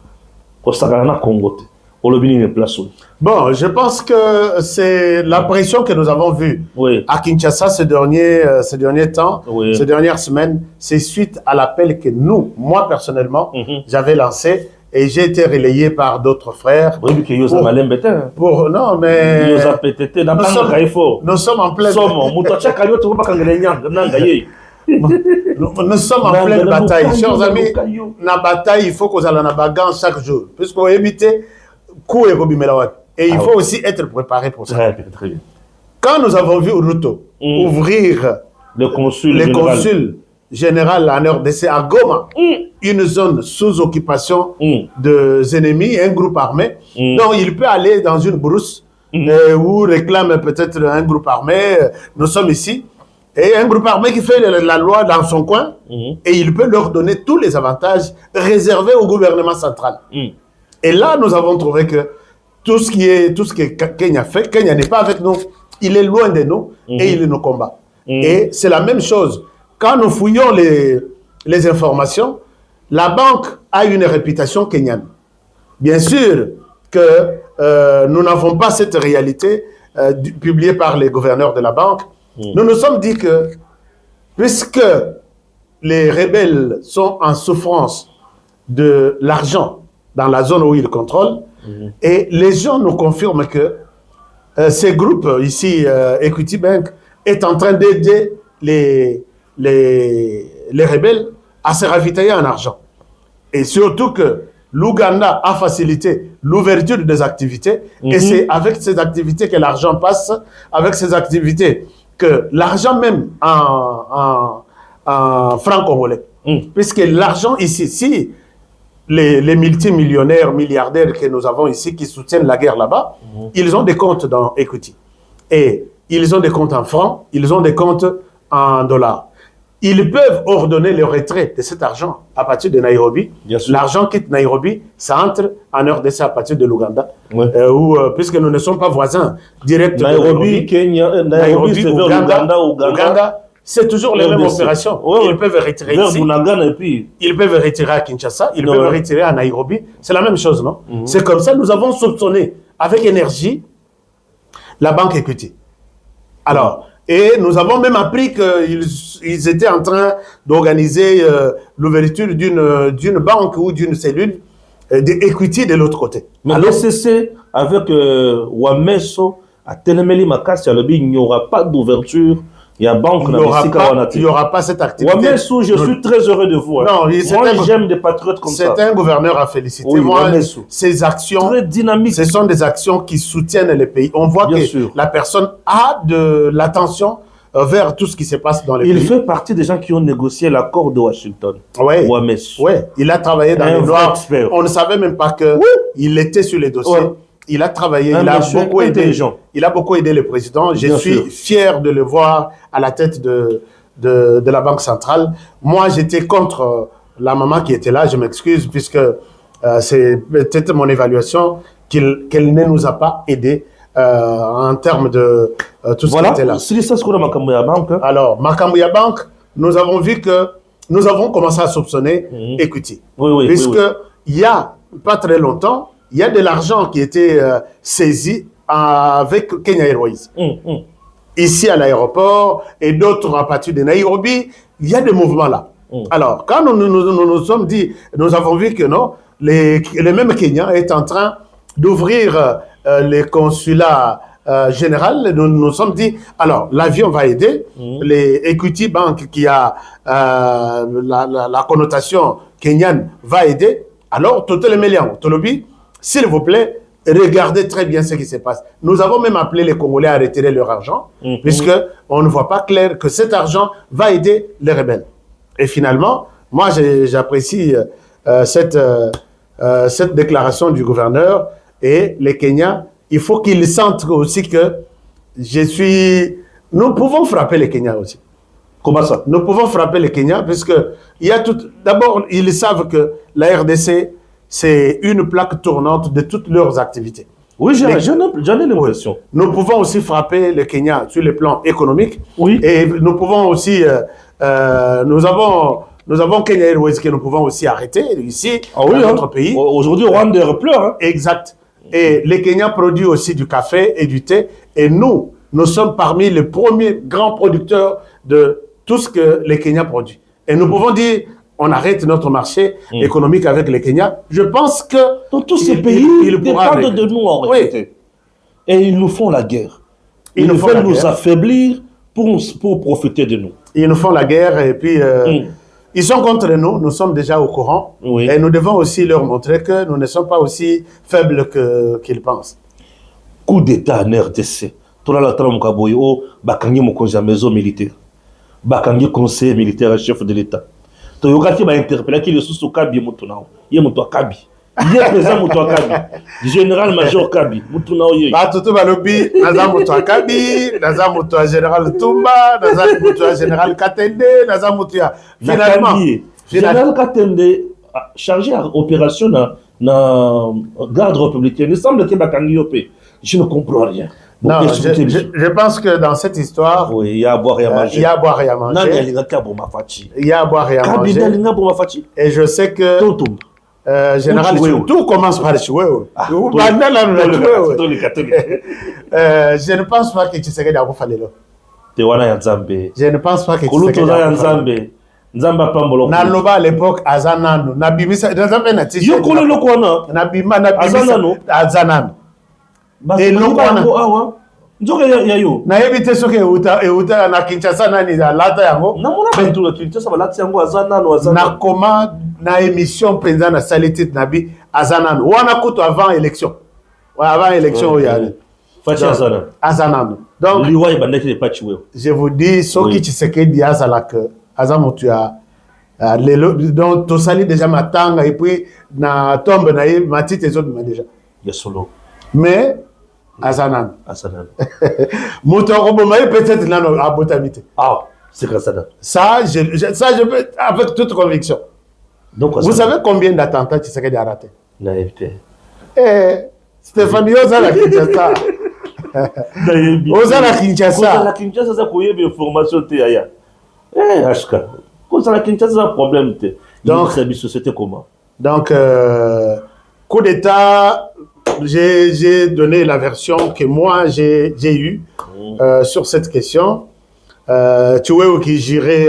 Pour sakana Congote. Pour le bini place. Bon, je pense que c'est la pression que nous avons vue à Kinshasa ces derniers temps, ces dernières semaines, c'est suite à l'appel que nous, moi personnellement, j'avais lancé. Et j'ai été relayé par d'autres frères. Non, mais nous sommes en pleine nous sommes en pleine bataille. Chers amis, la bataille, il faut qu'on aille en bagarre chaque jour. Puisqu'on évite coup et il faut aussi être préparé pour ça. Très bien. Quand nous avons vu Ruto ouvrir le consul général en RDC à Goma, une zone sous occupation des ennemis, un groupe armé. Donc, il peut aller dans une brousse où réclame peut-être un groupe armé. Nous sommes ici. Et un groupe armé qui fait la loi dans son coin et il peut leur donner tous les avantages réservés au gouvernement central. Et là, nous avons trouvé que tout ce que Kenya fait, Kenya n'est pas avec nous. Il est loin de nous et il nous combat. Et c'est la même chose. Quand nous fouillons les informations, la banque a une réputation kenyane. Bien sûr que nous n'avons pas cette réalité publiée par les gouverneurs de la banque. Nous nous sommes dit que, puisque les rebelles sont en souffrance de l'argent dans la zone où ils contrôlent, et les gens nous confirment que ces groupes, ici, Equity Bank, est en train d'aider les rebelles à se ravitailler en argent. Et surtout que l'Ouganda a facilité l'ouverture des activités, et c'est avec ces activités que l'argent passe, avec ces activités que l'argent même en francs congolais. Puisque l'argent ici, si les multimillionnaires, milliardaires que nous avons ici qui soutiennent la guerre là-bas, ils ont des comptes dans Equity. Et ils ont des comptes en francs, ils ont des comptes en dollars. Ils peuvent ordonner le retrait de cet argent à partir de Nairobi. L'argent quitte Nairobi, ça entre en RDC à partir de l'Ouganda. Puisque nous ne sommes pas voisins directs de Nairobi, Kenya, Nairobi, c'est vers Ouganda. C'est toujours les mêmes opérations. Ils peuvent retirer ici. Ils peuvent retirer à Kinshasa. Ils peuvent retirer à Nairobi. C'est la même chose, non? C'est comme ça, nous avons soupçonné avec énergie la banque Equity. Alors, et nous avons même appris qu'ils étaient en train d'organiser l'ouverture d'une banque ou d'une cellule d'Equity de l'autre côté. Mais le CC, avec Ouamesso, à Telemeli Makassi, il n'y aura pas d'ouverture. Il n'y aura pas cette activité. Ouamesso, je suis très heureux de vous. Non, moi, j'aime des patriotes comme ça. C'est un gouverneur à féliciter. Oui, moi, ces actions, très dynamiques. Ce sont des actions qui soutiennent les pays. On voit que la personne a de l'attention vers tout ce qui se passe dans les pays. Il fait partie des gens qui ont négocié l'accord de Washington. Oui. Ouamesso. Oui, il a travaillé dans les noirs. On ne savait même pas qu'il était sur les dossiers. Il a travaillé, il a beaucoup aidé. Il a beaucoup aidé le président. Je suis fier de le voir à la tête de la Banque centrale. Moi, j'étais contre la maman qui était là. Je m'excuse puisque c'est peut-être mon évaluation qu'elle ne nous a pas aidés en termes de tout ce qui était là. Alors, Makambuya Bank, nous avons vu que nous avons commencé à soupçonner Equity. Puisqu'il y a pas très longtemps, il y a de l'argent qui était saisi avec Kenya Airways. Ici à l'aéroport et d'autres à partir de Nairobi, il y a des mouvements là. Alors, quand nous sommes dit, nous avons vu que non, les mêmes Kenyans est en train d'ouvrir les consulats généraux. Nous sommes dit, alors l'avion va aider, les Equity Bank qui a la connotation kenyane va aider. Alors, tout le mélian, Tolobi, s'il vous plaît, regardez très bien ce qui se passe. Nous avons même appelé les Congolais à retirer leur argent, puisqu'on ne voit pas clair que cet argent va aider les rebelles. Et finalement, moi, j'apprécie cette déclaration du gouverneur, et les Kenyans, il faut qu'ils sentent aussi que nous pouvons frapper les Kenyans aussi. Comment ça? Nous pouvons frapper les Kenyans, puisque il y a tout. D'abord, ils savent que la RDC, c'est une plaque tournante de toutes leurs activités. Oui, j'en ai l'impression. Nous pouvons aussi frapper le Kenya sur le plan économique. Oui. Et nous pouvons aussi, nous avons Kenya Airways que nous pouvons aussi arrêter ici, dans notre pays. Aujourd'hui, Rwanda pleure. Hein. Exact. Et les Kenyans produisent aussi du café et du thé. Et nous sommes parmi les premiers grands producteurs de tout ce que les Kenyans produisent. Et nous pouvons dire, on arrête notre marché économique avec les Kenyans. Je pense que dans tous ces pays, ils dépendent de nous en réalité. Et ils nous font la guerre. Ils veulent nous affaiblir pour profiter de nous. Ils nous font la guerre et puis ils sont contre nous. Nous sommes déjà au courant. Oui. Et nous devons aussi leur montrer que nous ne sommes pas aussi faibles qu'ils pensent. Coup d'État en RDC. Tout la Mukaboyo, Bakangi Mokonja maison militaire. Bakangi conseiller militaire chef de l'État. Toyokati m'a interpellé qui est sous Kabi Moutunao. Il est Moutou Kabi. Il est présent Moutou Kabi. Général-major Kabi. Moutunao Yé. Tout Balobi, Naza Moutou Kabi, Naza Moutou Général Tumba, Naza Moutou Général Katende, Naza Moutou. Finalement. Général Katende, chargé à opération dans garde républicaine. Il semble que Bakangi Yopé. Je ne comprends rien. Non, je pense que dans cette histoire, oui, il y a à boire et à manger. Il y a à boire et à manger. Il y a à boire et à manger. Et je sais que général, tout commence par Chouéo. Je ne pense pas que Tshisekedi a fallu là. Je ne pense pas que Tshisekedi a fallu. Nzamba pambolo. Na loba à l'époque Azanano. Na bimisa Nzamba na Tshisekedi. Yo kolo lokwana. Na bimisa Azanano. Et non quoi nzoka ya yo na yebite soke euta na Kinshasa nani za lata yango na mona bantu na Kinshasa ba lata yango azanano na koma na émission penza na salitit nabi azanano wana kuto avant élection ya Fachi azanano donc liwa ibandaki le patch weo je vous dis soki Tshisekedi azala que azamutu ya lelo donc to sali déjà matanga et puis na tombe na matite les autres déjà ya solo mais Azanan. Peut-être non à Botamité. Ah, c'est grâce à ça. Ça, je peux avec toute conviction. Donc, vous savez combien d'attentats Tshisekedi a raté? Stéphane Oza Kinshasa. Oza Kinshasa. La Kinshasa, ça pour y formation théâtre. Ashka. Quand ça la Kinshasa, c'est un problème. Donc, c'est société comment? Donc, coup d'État. J'ai donné la version que moi j'ai eue sur cette question. Tu vois qui j'irais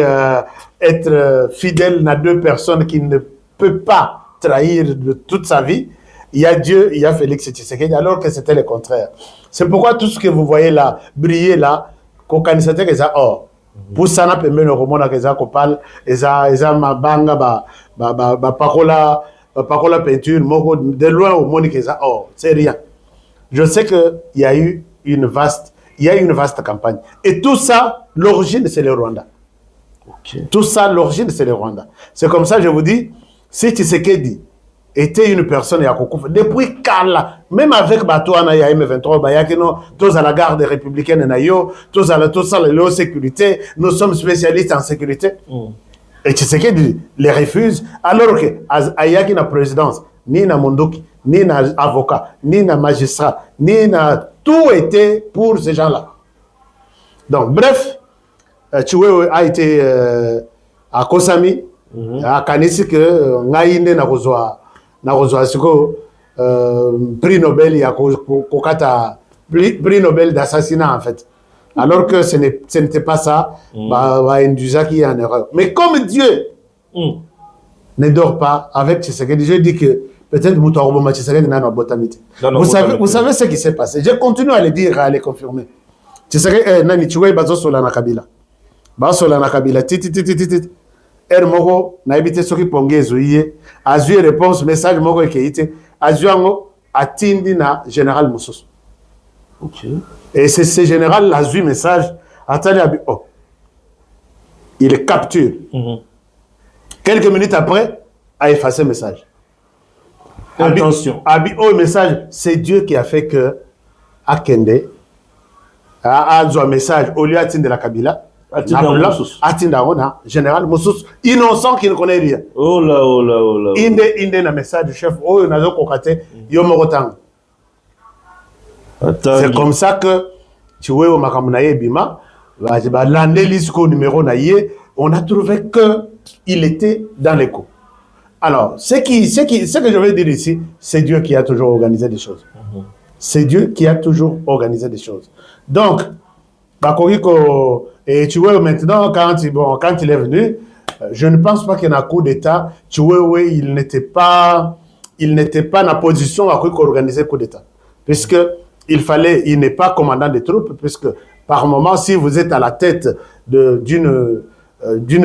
être fidèle à deux personnes qui ne peut pas trahir de toute sa vie. Il y a Dieu, il y a Félix Tshisekedi, alors que c'était le contraire. C'est pourquoi tout ce que vous voyez là, briller là, qu'on connaissait que ça or. Pour ça, n'a pas même le roman que ça parle, et ça ma banga parola. Par la peinture, de loin au monde, c'est rien. Je sais qu'il y a eu une vaste campagne. Et tout ça, l'origine, c'est le Rwanda. Okay. Tout ça, l'origine, c'est le Rwanda. C'est comme ça, je vous dis, si Tshisekedi était une personne, depuis Kala, même avec Batouana, il y a M23, il y a tous à la garde républicaine, tous à la sécurité, nous sommes spécialistes en sécurité. Et Tshisekedi les refuse, alors que Ayaki na présidence, ni na Mondoki, ni na avocat, ni na magistrat, ni na tout était pour ces gens-là. Donc, bref, Chiwewe a été à Kosami, à Kanisi que Ngaïne na kozwa siko prix Nobel ya kokata prix Nobel d'assassinat en fait. Alors que ce n'était pas ça, Nduza qui est en erreur. Mais comme Dieu ne dort pas avec Tshisekedi, je dis que peut-être Moutouaroboma Tshisekedi n'a pas botamité. Vous savez ce qui s'est passé. Je continue à le dire, à le confirmer. Tshisekedi, Nani Chiwe Bazo Solana Kabila. Bazo Solana Kabila, moko na ebité soki pongezo yé azui réponse message moko ekeite azuango atindi na général Moussos. OK. Et c'est ce général azui message atali abi oh. Il capture. Quelques minutes après a effacé le message. Attention. Abi oh message, c'est Dieu qui a fait que Akende a un message au lieu de la Kabila. Atinda général Moussous innocent qui ne connaît rien. Oh là oh là oh là. Inde na message du chef oh nazo kokate yo mokotang. C'est comme ça que tu vois au makamunaye bima ba landelisco numéro naie on a trouvé que il était dans l'écho. Alors ce que je veux dire ici, c'est Dieu qui a toujours organisé des choses. C'est Dieu qui a toujours organisé des choses. Donc Bakoriko, et tu vois maintenant, quand il est venu, je ne pense pas qu'il y ait un coup d'État. Tu vois, oui, il n'était pas dans la position à organiser le coup d'État. Puisque il n'est pas commandant des troupes, puisque par moment, si vous êtes à la tête d'une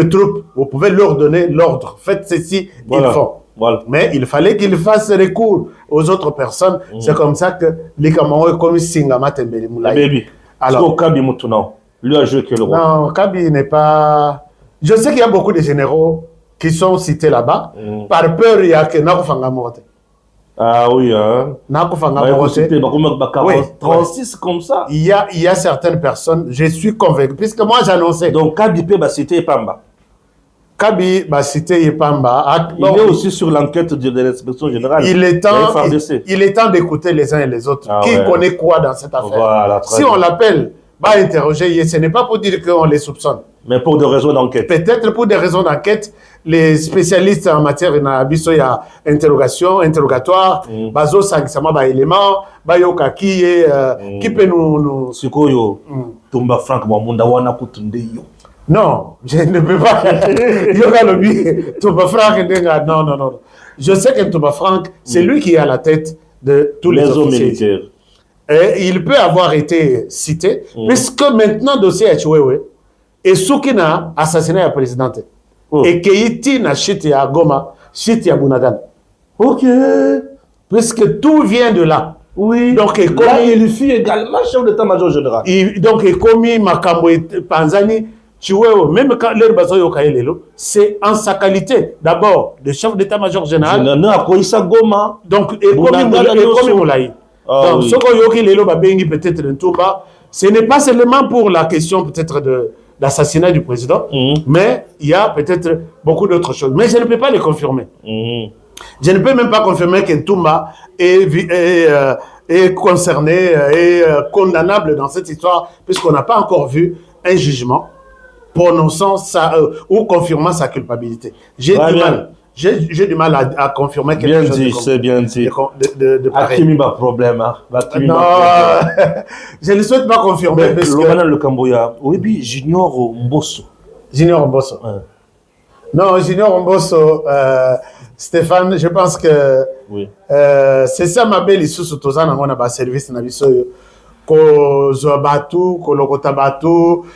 troupe, vous pouvez leur donner l'ordre. Faites ceci, voilà. Ils font. Voilà. Mais il fallait qu'il fasse recours aux autres personnes. C'est comme ça que les Camerounais comme Singama Tembele Moulaye. Alors, Kabi maintenant, lui a joué quel rôle? Non, Kabi n'est pas... Je sais qu'il y a beaucoup de généraux qui sont cités là-bas. Par peur, il y a que Nakofanga Morote. Ah oui, hein? Nakofanga Morote. 36 comme ça. Il y a certaines personnes, je suis convaincu, puisque moi j'annonçais. Donc Kabi peut citer Pamba. Kabi va citer Yepamba. Il est aussi sur l'enquête de l'inspection générale. Il est temps d'écouter les uns et les autres. Qui connaît quoi dans cette affaire? Voilà, si on l'appelle, va interroger, ce n'est pas pour dire qu'on les soupçonne. Mais pour des raisons d'enquête. Peut-être pour des raisons d'enquête, les spécialistes en matière de interrogation, interrogatoire, bazo sangisama ba élément, bayoka qui peut nous Sikoyo, Tumba Frank Mwamunda wana kutundeyo. Non, je ne peux pas. Non. Je sais que Touba Frank, c'est lui qui est à la tête de tous les hommes militaires. Et il peut avoir été cité, puisque maintenant, le dossier est joué. Et Soukina a assassiné la présidente. Et Keïti n'a chité à Goma, chité à Bounagan. Ok. Puisque tout vient de là. Oui. Donc, il fut également chef d'état-major général. Donc, il commis Makambo Panzani. Tu vois, même quand leur bazo c'est en sa qualité d'abord de chef d'état-major général. Donc, et comme Moulaye. Donc, ce qu'on peut-être ce n'est pas seulement pour la question peut-être d'assassinat du président, mais il y a peut-être beaucoup d'autres choses. Mais je ne peux pas les confirmer. Je ne peux même pas confirmer que Ntoumba est concerné et condamnable dans cette histoire, puisqu'on n'a pas encore vu un jugement prononçant ou confirmant sa culpabilité. J'ai du mal à confirmer quelque chose. Bien dit, c'est bien dit. De Akimi pas problème. Non, je ne souhaite pas confirmer. Mais le Camboya, oui, Junior Mbosso. Junior Mbosso. Non, Junior Mbosso, Stéphane, je pense que c'est ça ma belle issue sur Tozana, on a un service na bisoyo. Ko Zobatu, ko Lokotabatu,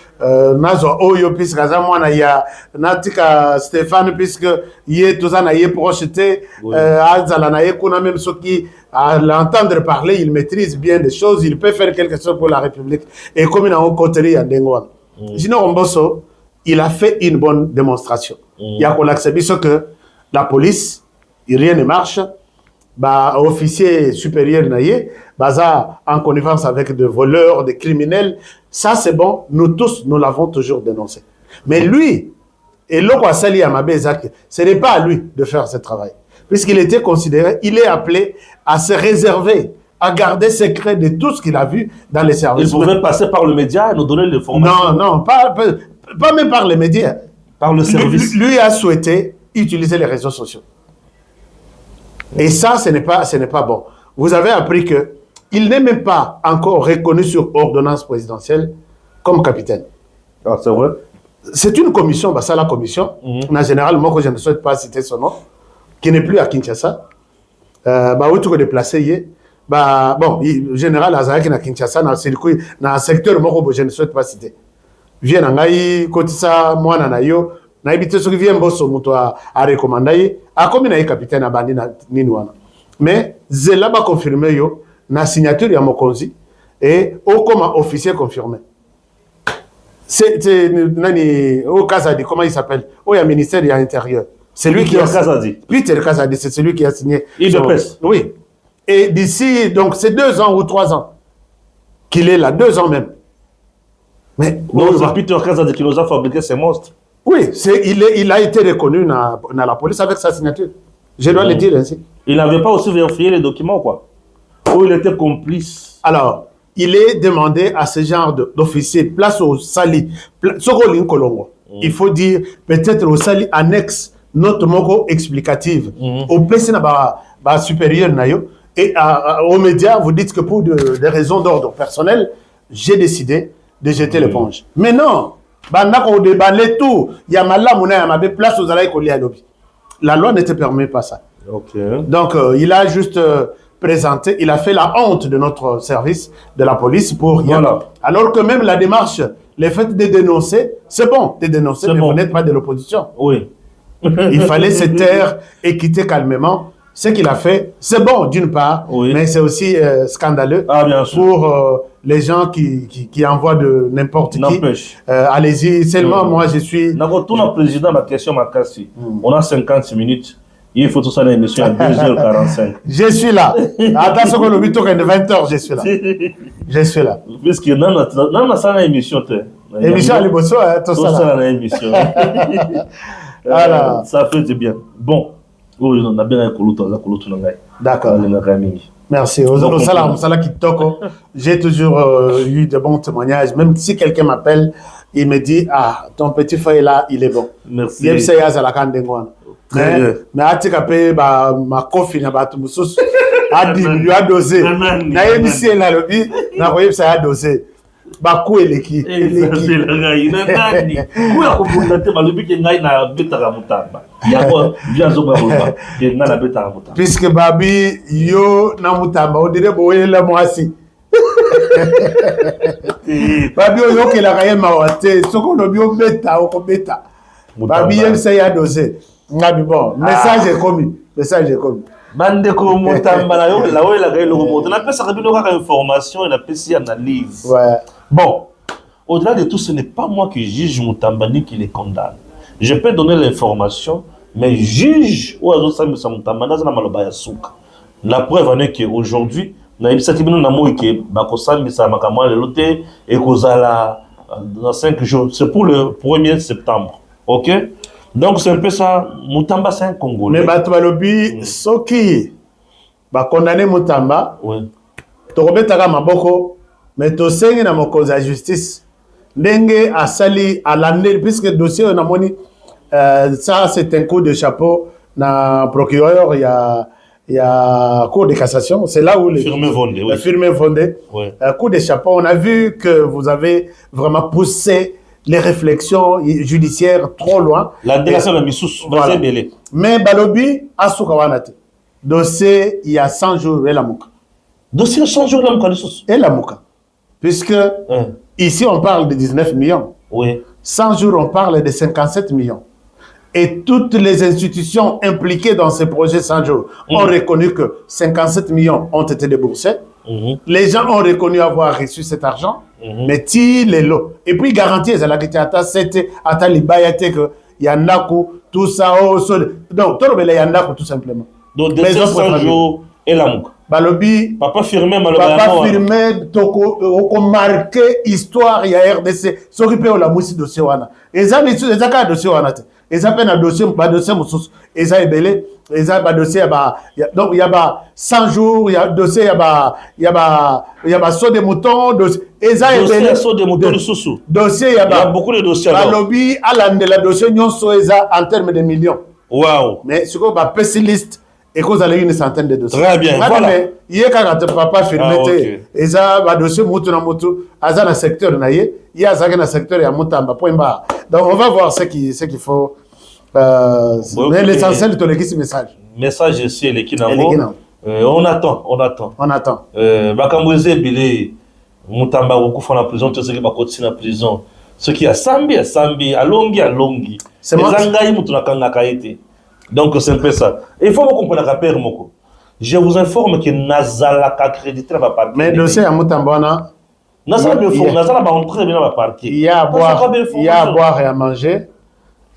nazo oyo puisque azamwana ya natika Stéphane puisque yé Tozana yé projeté, azala na yé kuna même ceux qui à l'entendre parler, il maîtrise bien des choses, il peut faire quelque chose pour la République. Et comme il a un côté à Ndengwan. Junior Mbosso, il a fait une bonne démonstration. Il y a qu'on accepte que la police, rien ne marche. Bah, officier supérieur naïe, baza en connivence avec des voleurs, des criminels, ça c'est bon, nous tous, nous l'avons toujours dénoncé. Mais lui, et l'Okwa Sali Amabezak, ce n'est pas à lui de faire ce travail. Puisqu'il était considéré, il est appelé à se réserver, à garder secret de tout ce qu'il a vu dans les services. Il pouvait passer par le média et nous donner l'information. Non, pas même par les médias. Par le service. Lui a souhaité utiliser les réseaux sociaux. Et ça, ce n'est pas bon. Vous avez appris qu'il n'est même pas encore reconnu sur ordonnance présidentielle comme capitaine. Ah, c'est vrai? C'est une commission, ça la commission, en général, moi je ne souhaite pas citer son nom, qui n'est plus à Kinshasa. Où tu peux déplacer, bon, général Azaki na Kinshasa, dans le secteur, je ne souhaite pas citer. Viens Nangaï, Kotissa, moi Nanayo, na ibite soki vie mboso muto a recommandé ye a comme na capitaine abandi na nini wana mais zela ba confirmer yo na signature ya mokonzi et au comme officier confirmé. C'est nani au Kazadi, comment il s'appelle? Oh, il y a ministère de l'Intérieur. C'est lui qui a Kazadi. Peter Kazadi, c'est celui qui a signé. Il de presse. Oui. Et d'ici, donc c'est 2 ans ou 3 ans qu'il est là, 2 ans même. Mais donc c'est Peter Kazadi qui nous a fabriqué ces monstres. Oui, il a été reconnu dans la police avec sa signature. Je dois le dire ainsi. Il n'avait pas aussi vérifié les documents, quoi. Ou il était complice. Alors, il est demandé à ce genre d'officier, place au Sali, il faut dire peut-être au Sali annexe notre mot explicative. Au place na supérieur nayo et aux médias vous dites que pour des raisons d'ordre personnel, j'ai décidé de jeter l'éponge. Mais non, bandako déballer tout, il y a malamuna ya mabe place aux alay kolia lobby. La loi ne te permet pas ça. Okay. Donc il a juste présenté, il a fait la honte de notre service de la police pour rien. Voilà. Alors que même la démarche, le fait de dénoncer, c'est bon de dénoncer, mais vous n'êtes pas de l'opposition. Oui. Il fallait se taire et quitter calmement. Ce qu'il a fait, c'est bon d'une part, oui, mais c'est aussi scandaleux pour les gens qui envoient de n'importe qui. Allez-y, seulement moi je suis... Notre président, ma question m'a cassé. On a 50 minutes. Il faut tout ça dans l'émission à 2h45. Je suis là. Attention que le 8h de 20h, je suis là. Je suis là. Puisque non, on a une émission. Émission à l'Ibosso, tout ça. Tout ça dans l'émission. Ça fait du bien. Bon. On a bien un coloto. D'accord. Merci. J'ai toujours eu de bons témoignages. Même si quelqu'un m'appelle, il me dit, ah, ton petit frère là, il est bon. Merci. Mais à tikapé ma coffee na batu mususu a diminué a dosé na émission na lobi na koyeb ça a dosé ba ku eleki ngai na nani ku ya kubunda te balobi ke ngai na betaka mutamba ya ko biazo ba bolba ke ngai na betaka mutamba puisque babi yo na mutamba on dirait boyela mwasi babi yo ke la kayema wate soko lobi o beta o ko beta babi yem ça a dosé. Bon, message est commis. Message est commis. Bande ko mutamba la yo la wela ga lo moto na pesa ka bino ka information et la pesi analyse. Ouais. Bon, au-delà de tout, ce n'est pas moi qui juge Mutamba ni qui les condamne. Je peux donner l'information, mais juge ou azosa musa Mutamba na maloba ya suka. La preuve en est que aujourd'hui, na ibisa kibino na moi que bakosa misa makamwa le loté et kozala dans 5 jours. C'est pour le 1er septembre. OK? Donc c'est un peu ça. Mutamba c'est un Congolais. Mais Batoualobi, soki ba condamné Mutamba. Oui. Tokobetaka maboko, mais tosengi na mokonzi ya justice. Ndenge asali à l'année puisque le dossier on a moni ça c'est un coup de chapeau na procureur il y a cour de cassation, c'est là où les firme fondé. Oui. Coup de chapeau, on a vu que vous avez vraiment poussé les réflexions judiciaires trop loin. La délégation de Missous, voilà. Mais Balobi, Asukawanate, dossier il y a 100 jours, et la mouka. Dossier 100 jours, et la mouka. Puisque ici on parle de 19 millions. Oui. 100 jours, on parle de 57 millions. Et toutes les institutions impliquées dans ces projets 100 jours ont reconnu que 57 millions ont été déboursés. Les gens ont reconnu avoir reçu cet argent. Mais ti les lots. Et puis garantie, ça l'a dit à cette à l'Ibayate que Yandaku, tout ça, donc tout le Yandaku tout simplement. Donc des 100 jours et la mouka. Balobi, papa firmé, toko marqué histoire il y a RDC. S'occuper de la moussi dossier wana. Et ça, les cas dossier wana. Et ça peine un dossier, pas dossier moussous. Et ça est belé. Et ça pas dossier donc il y a 100 jours, il y a dossier, il y a saut de moutons, et ça est belé. Saut de moutons sous. Dossier, il y a beaucoup de dossiers. Balobi, à l'ande la dossier, nous sommes en termes de millions. Waouh. Mais ce qu'on va pessimiste. Et vous avez une centaine de dossiers. Très bien. Voilà. Il y a quand papa firmé, et ça va dossier moutou na moutou, dans le secteur naïe, il y a ça dans le secteur et à Moutamba. Point barre. Donc on va voir ce qu'il faut. Mais l'essentiel de l'équipe, ce message. Message ici, l'équipe on attend. On attend. Bakamouze Bilé, Moutamba, beaucoup font la prison, tout ce qui va continuer la prison. Ce qui a sambi, alongi. C'est moi. Donc c'est un peu ça. Et il faut vous comprendre qu'à Père Moko. Je vous informe que Nazala a crédité la partie. Mais le dossier à Moutambana, Nazala va entrer dans la partie. il y a à boire et à manger.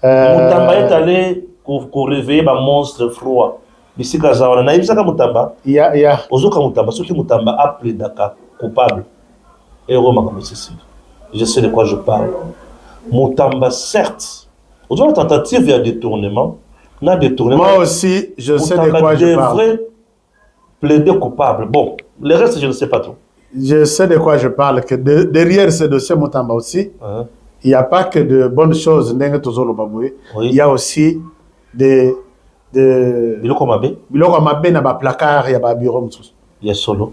Moutamba est allé pour réveiller un monstre froid. Ici, Kazawana, na ibisa Moutamba. Il y a. Ozoka Moutamba, ceux qui Moutamba a plaidé coupable. Et Roma comme ceci. Je sais de quoi je parle. Moutamba, certes, au une tentative vers détournement. Moi aussi, je sais de quoi je parle. Devrait plaider coupable. Bon, le reste, je ne sais pas trop. Je sais de quoi je parle. Que derrière ce dossier Moutamba aussi, il n'y a pas que de bonnes choses. Oui. Il y a aussi des. Biloko Mabe na ba placard, il y a ba bureau. Il y a solo.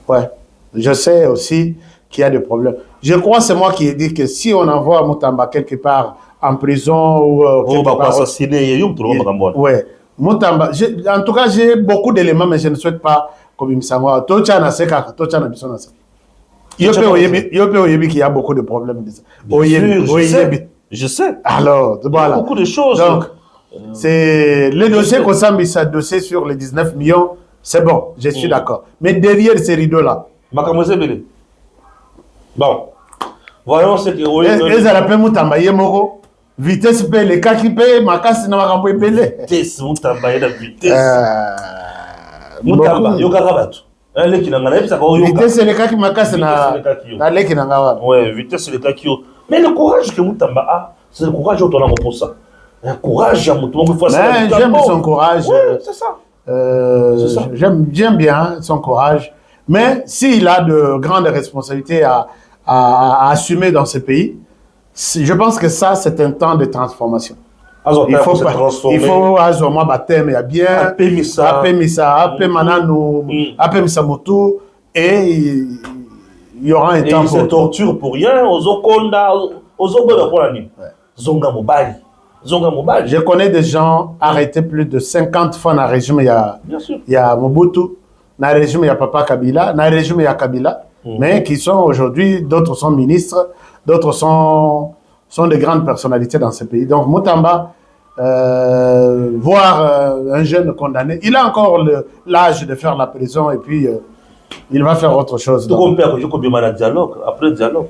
Ouais. Je sais aussi qu'il y a des problèmes. Je crois que c'est moi qui ai dit que si on envoie Moutamba quelque part en prison ou quelque part assassiner, ouais. Moutamba, en tout cas, j'ai beaucoup d'éléments, mais je ne souhaite pas comme il me semble. Tocha na seka, tocha na bisona seka. Yope Oyebi qui a beaucoup de problèmes. Je sais. Alors, voilà. Beaucoup de choses. Donc, c'est le dossier qu'on s'est mis, ça dossier sur les 19 millions, c'est bon, je suis d'accord. Mais derrière ces rideaux-là. Bon, voyons ce que. Ils ont Moutamba Yemoro. Vitesse paye les cas qui payent, ma casse n'a pas pu payer. Vitesse, Moutamba et la vitesse. Moutamba, yoga rabat. Vitesse, c'est les cas qui m'a cassé na leki na. Ouais, vitesse, c'est les cas qui ont. Mais le courage que Moutamba a, c'est le courage dont on a pour ça. Un courage à Moutamba. J'aime son courage. Ouais, c'est ça. J'aime bien son courage. Mais s'il a de grandes responsabilités à assumer dans ce pays, je pense que ça, c'est un temps de transformation. Il faut azoma baptême, il y a bien Apemisa, Apemisa Motu, et il y aura un temps pour... Et il se torture pour rien, Ozokonda, Ozobola pour la nuit. Zonga Mobali. Je connais des gens arrêtés plus de 50 fois dans le régime, il y a Mobutu, dans le régime, il y a Papa Kabila, dans le régime, il y a Kabila, mais qui sont aujourd'hui, d'autres sont ministres, d'autres sont de grandes personnalités dans ce pays. Donc, Moutamba, voir un jeune condamné, il a encore l'âge de faire la prison et puis il va faire autre chose. Tout comme père, je peux bien dialogue, après le dialogue.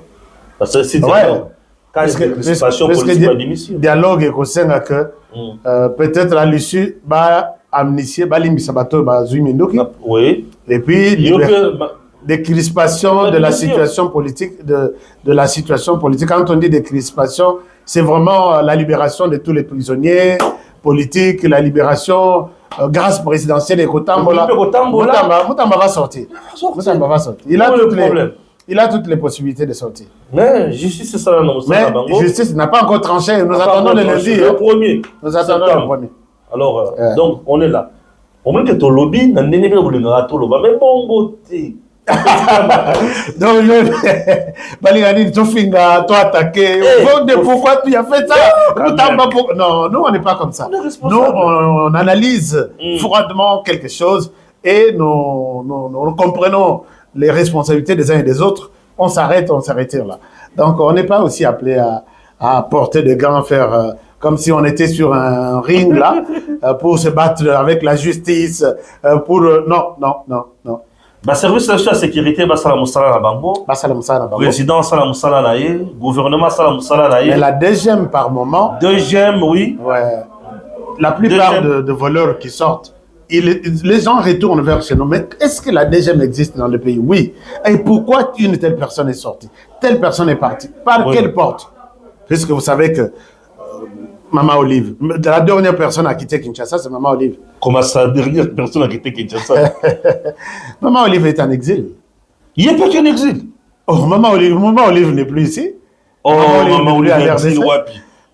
Parce que c'est dialogue. Parce que dialogue est conscient que peut-être à l'issue, amnistier, oui. Et puis des crispations de la situation politique, de la situation politique. Quand on dit des crispations, c'est vraiment la libération de tous les prisonniers politiques, la libération grâce présidentielle et Kotambola. Moutamba va sortir. Moutamba va sortir. Il a toutes les possibilités de sortir. Mais justice, c'est ça. Mais justice n'a pas encore tranché. Nous attendons le lundi. Le premier. Nous attendons le premier. Alors, donc, on est là. Au moins que ton lobby, n'a n'est pas voulu mais bon côté. Donc, Baligani, Tofinga, toi attaqué. Pourquoi tu as fait ça? Non, nous, on n'est pas comme ça. Nous, on analyse froidement quelque chose et nous comprenons les responsabilités des uns et des autres. On s'arrête, on s'arrête là. Donc, on n'est pas aussi appelé à porter des gants, faire comme si on était sur un ring là, pour se battre avec la justice, non. Service de la sécurité, Moussala na Bango. Président Sala Moussala na ye, gouvernement Sala Moussala na ye. Mais la deuxième par moment. Deuxième, oui. Ouais. La plupart de voleurs qui sortent, les gens retournent vers chez nous. Mais est-ce que la deuxième existe dans le pays? Oui. Et pourquoi une telle personne est sortie? Telle personne est partie. Par quelle porte? Puisque vous savez que Maman Olive, la dernière personne à quitter Kinshasa, c'est Maman Olive. Comment ça, la dernière personne à quitter Kinshasa? Maman Olive est en exil. Il n'y a pas qu'un exil. Oh, Maman Olive n'est plus ici. Oh, Maman Olive est en exil.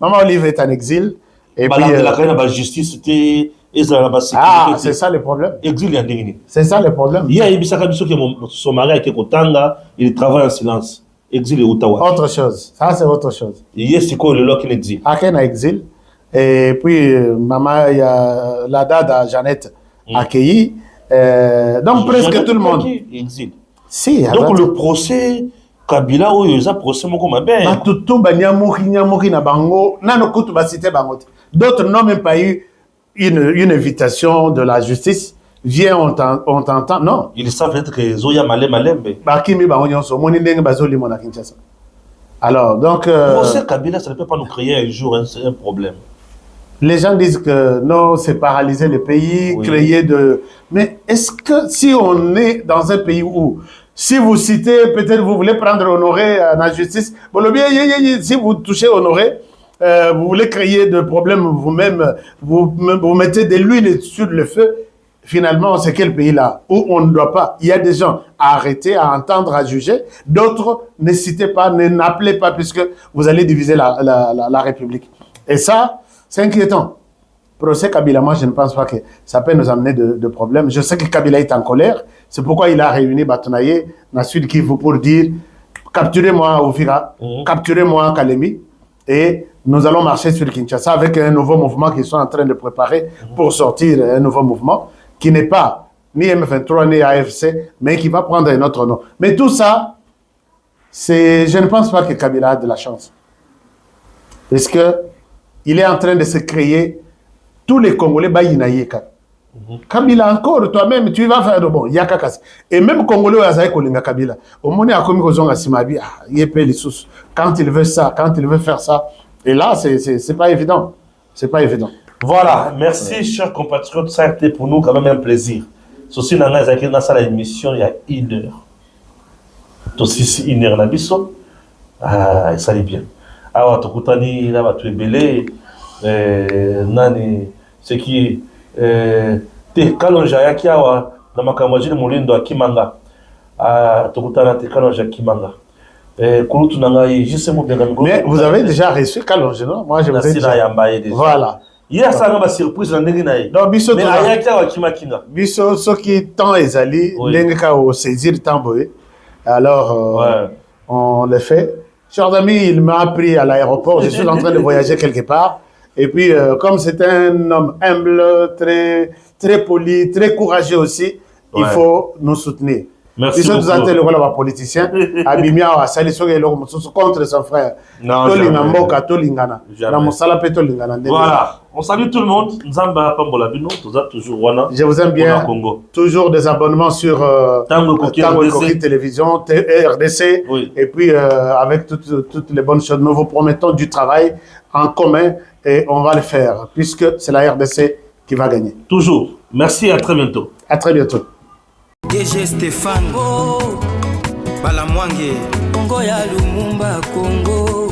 Maman Olive est en exil. Et puis, la justice, c'était... Ah, c'est ça le problème. Exil, il y a des... C'est ça le problème. Il y a Ibisaka Bisso qui est son mari avec Kotanga, il travaille en silence. Exil et Ottawa. Autre chose. Ça, c'est autre chose. Il y a ce qu'on le lock in exil. Aken a exil. Et puis, maman, il y a la dada Jeannette accueillie. Donc, presque tout le monde. Exil. Si. Donc, le procès Kabila oyo eza procès moko mabe. Batutu banyamoki na bango nano kutu basité bango. D'autres n'ont même pas eu une invitation de la justice. Viens, on t'entend. Non. Ils savent peut-être que Zoya Malembe. Bakimi bango nyonso moni ndenge bazoli mona Kinshasa. Alors donc procès Kabila, ça ne peut pas nous créer un jour un problème. Les gens disent que non, c'est paralyser le pays, oui. Créer de... Mais est-ce que si on est dans un pays où, si vous citez, peut-être vous voulez prendre Honoré à la justice, bon, le bien, si vous touchez Honoré, vous voulez créer de problèmes vous-même, vous mettez de l'huile sur le feu, finalement, c'est quel pays-là où on ne doit pas. Il y a des gens à arrêter, à entendre, à juger. D'autres, ne citez pas, n'appelez pas, puisque vous allez diviser la République. Et ça... c'est inquiétant. Procès Kabila, moi, je ne pense pas que ça peut nous amener de problèmes. Je sais que Kabila est en colère. C'est pourquoi il a réuni Batonaye, Nassud Kivu, pour dire capturez-moi Oufira, capturez-moi Kalemi, et nous allons marcher sur Kinshasa avec un nouveau mouvement qu'ils sont en train de préparer pour sortir un nouveau mouvement qui n'est pas ni M23 ni AFC, mais qui va prendre un autre nom. Mais tout ça, je ne pense pas que Kabila a de la chance. Parce que il est en train de se créer tous les Congolais Bayinaïeka. Kabila encore, toi-même, tu vas faire de bon. Yakakas. Et même Congolais, Azaï Kolinga Kabila. Au moment où il y a commis aux Simabi, il est payé les sous. Quand il veut ça, quand il veut faire ça. Et là, c'est pas évident. C'est pas évident. Voilà. Merci, chers compatriotes. Ça a été pour nous quand même un plaisir. Ceci, dans la émission, il y a 1 heure. Donc, si 1 heure, ça allait bien. Awa tokutani na batu ebele nani ce qui te kalonja yaki awa na makambo jini mulindo akimanga tokutana te kalonja akimanga kulutu nanga jise mo bien ngamigo. Mais vous avez déjà reçu kalonja, non? Moi je vous ai dit déjà. Voilà. Hier ça nga ba surprise na ndenge na ye. Donc biso mais ayaki awa kimakinga. Biso soki temps ezali ndenge ka o saisir tamboé. Alors on le fait. Chers amis, il m'a appris à l'aéroport, je suis en train de voyager quelque part. Et puis, comme c'est un homme humble, très, très poli, très courageux aussi, il faut nous soutenir. Merci beaucoup. Nous sommes le rôle de politicien. Abimia a sali contre son frère. Voilà. On salue tout le monde. Je vous aime bien. Toujours des abonnements sur Tango Koki Télévision, RDC. Oui. Et puis, avec toutes les bonnes choses, nous vous promettons du travail en commun et on va le faire, puisque c'est la RDC qui va gagner. Toujours. Merci et à très bientôt. À très bientôt. DG Stéphane Balamwange Congo ya Lumumba Congo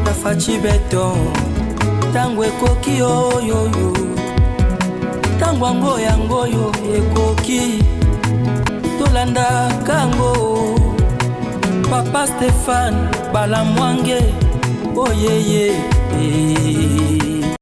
Tafachi Beton Tangwe Koki yo Tangwa ngoyo Ekoki Tolanda Kango Papa Stéphane Balamwange Oh yeah